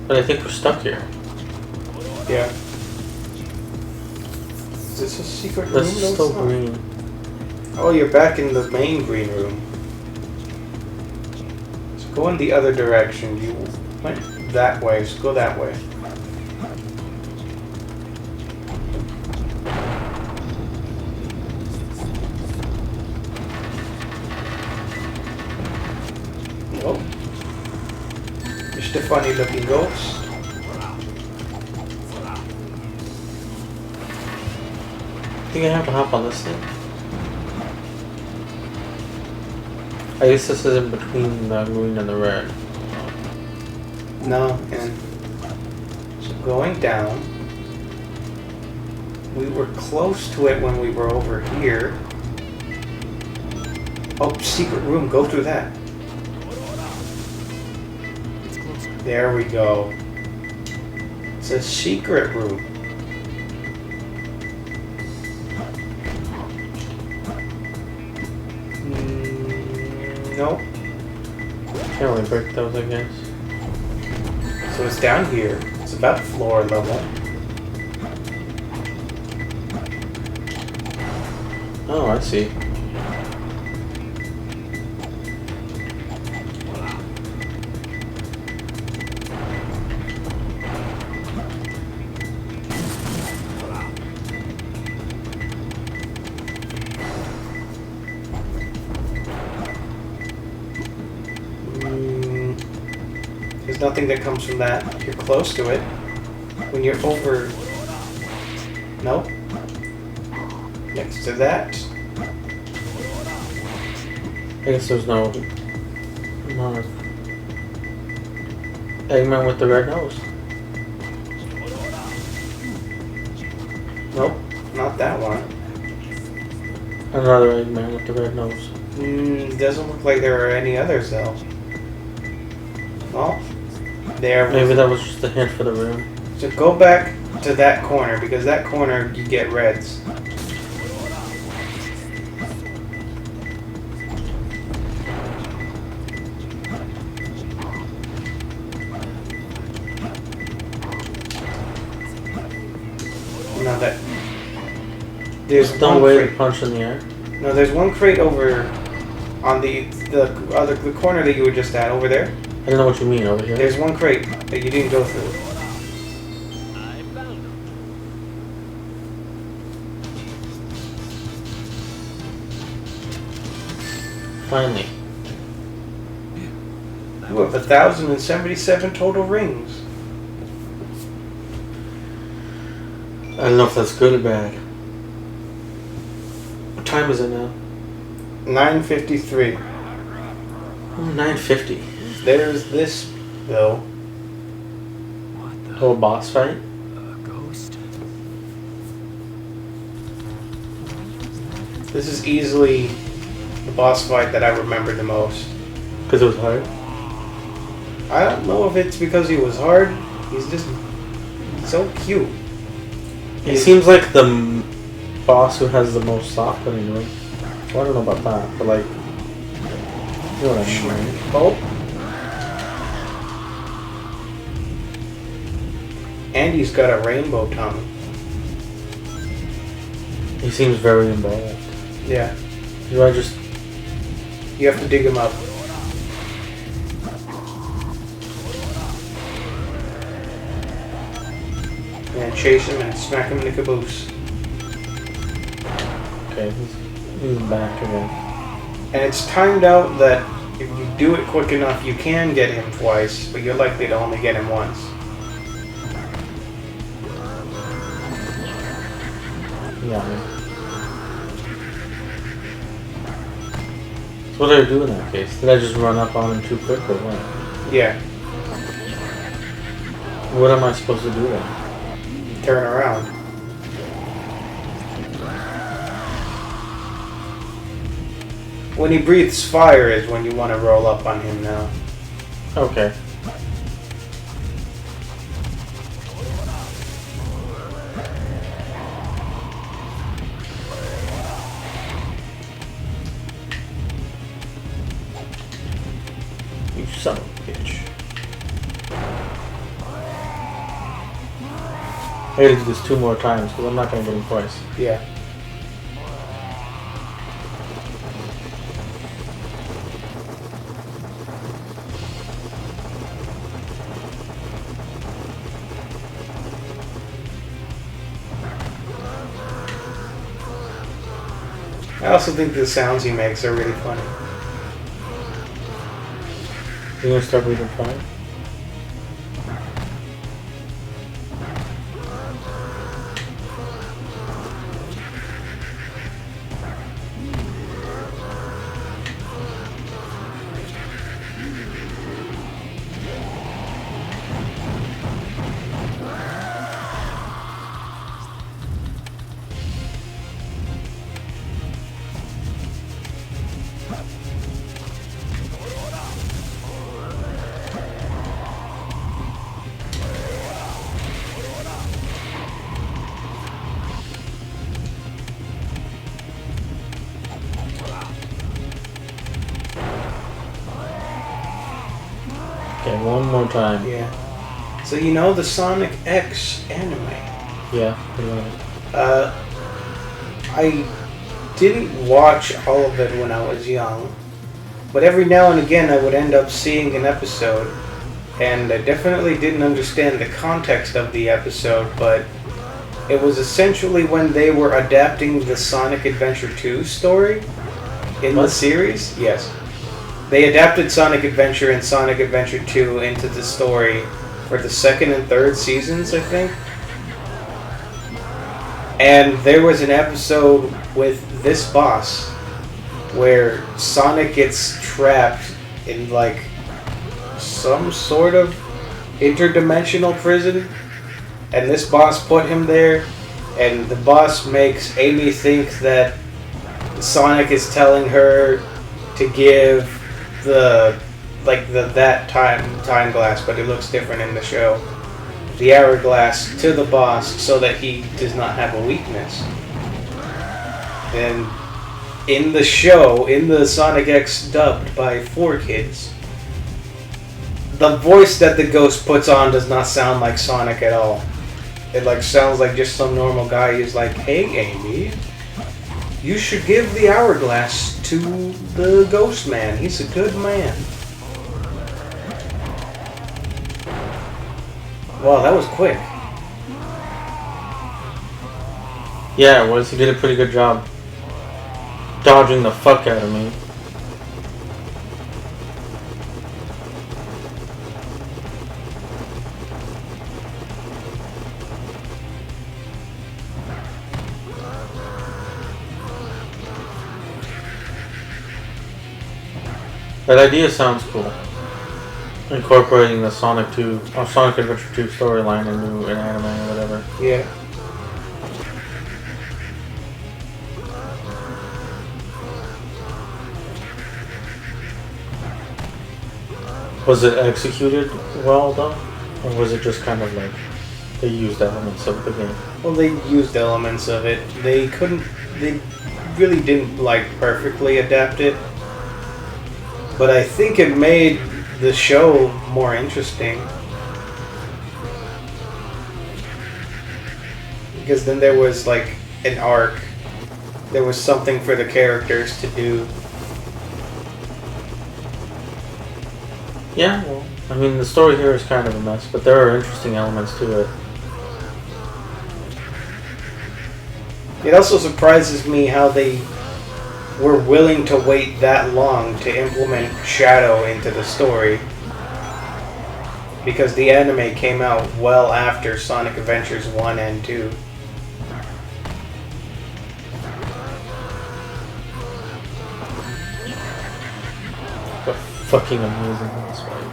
But I think we're stuck here. Yeah. Is this a secret room? This is No, it's still not. green. Oh, you're back in the main green room. So go in the other direction. You went that way, so go that way. Oh. Just a funny looking ghost. I think I have to hop on this thing. I guess this is in between the green and the red. No, and so going down. We were close to it when we were over here. Oh, secret room. Go through that. It's closer. There we go. It's a secret room. Nope. Can't really break those, I guess. So it's down here. It's about floor level. Oh, I see. There's nothing that comes from that. You're close to it. When you're over... Nope. Next to that. I guess there's no Eggman with the red nose. Nope, not that one. Another Eggman with the red nose. Doesn't look like there are any others though. Well, there. Maybe that was just a hint for the room. So go back to that corner, because that corner you get reds. No, that. There's No one way to crate. punch in the air. No, there's one crate over on the corner that you were just at over there. I don't know what you mean over here. There's one crate that you didn't go through. I found him. Finally. You have 1,077 total rings. I don't know if that's good or bad. What time is it now? 9:53. Oh, 9:50. There's this though. What the? Oh, a boss fight? A ghost? This is easily the boss fight that I remember the most. Because it was hard. I don't know if it's because he was hard. He's just so cute. He seems like the boss who has the most soft opening room. Well, I don't know about that, but like, you know what I mean, right? Oh. And he's got a rainbow tongue. He seems very involved. Yeah. Do I just... You have to dig him up. And chase him and smack him in the caboose. Okay, he's back again. And it's timed out that if you do it quick enough, you can get him twice, but you're likely to only get him once. Yeah. So what did I do in that case? Did I just run up on him too quick or what? Yeah. What am I supposed to do then? Turn around. When he breathes fire is when you want to roll up on him now. Okay. You son of a bitch. I gotta do this 2 more times because I'm not gonna get him twice. Yeah. I also think the sounds he makes are really funny. You gonna start breathing fire? Okay, one more time. Yeah. So you know the Sonic X anime? Yeah, pretty much. I didn't watch all of it when I was young, but every now and again I would end up seeing an episode, and I definitely didn't understand the context of the episode, but it was essentially when they were adapting the Sonic Adventure 2 story in the What? series. Yes. They adapted Sonic Adventure and Sonic Adventure 2 into the story for the second and third seasons, I think. And there was an episode with this boss, where Sonic gets trapped in like some sort of interdimensional prison, and this boss put him there, and the boss makes Amy think that Sonic is telling her to give that time glass, but it looks different in the show, the hourglass, to the boss so that he does not have a weakness. And in the show, in the Sonic X dubbed by 4Kids, the voice that the ghost puts on does not sound like Sonic at all. It like sounds like just some normal guy who's like, "Hey Amy, you should give the hourglass to the ghost man. He's a good man." Wow, that was quick. Yeah, it was. He did a pretty good job dodging the fuck out of me. That idea sounds cool. Incorporating the Sonic Adventure 2 storyline into an anime or whatever. Yeah. Was it executed well though? Or was it just kind of like they used elements of the game? Well, they used elements of it. They really didn't like perfectly adapt it. But I think it made the show more interesting. Because then there was like an arc. There was something for the characters to do. Yeah, well, I mean the story here is kind of a mess, but there are interesting elements to it. It also surprises me how they were willing to wait that long to implement Shadow into the story. Because the anime came out well after Sonic Adventures 1 and 2. But fucking amazing this fight.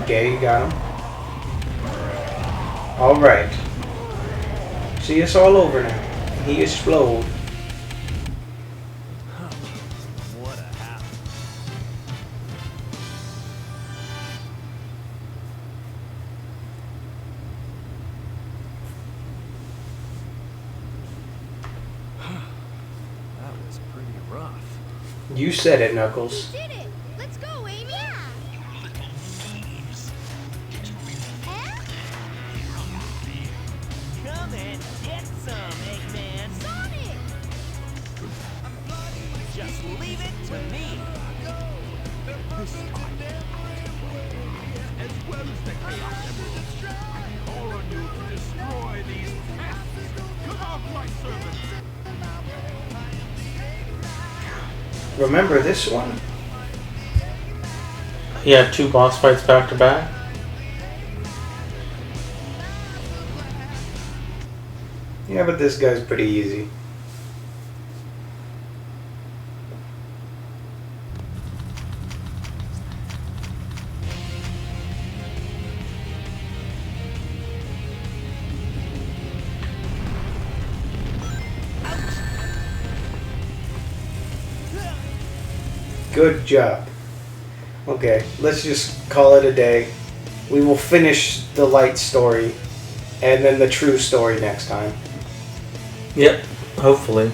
Okay, you got him. Alright. See, it's all over now. He explode. What a happen. That was pretty rough. You said it, Knuckles. We did it! Let's go, Amy! Yeah! Come and get some, Eggman. Sonic! Just leave it to me. As well as the Chaos Emeralds, I call on you to destroy these pests. Come out, my servants. Remember this one? Yeah, 2 boss fights back to back. Yeah, but this guy's pretty easy. Good job. Okay, let's just call it a day. We will finish the light story and then the true story next time. Yep, hopefully.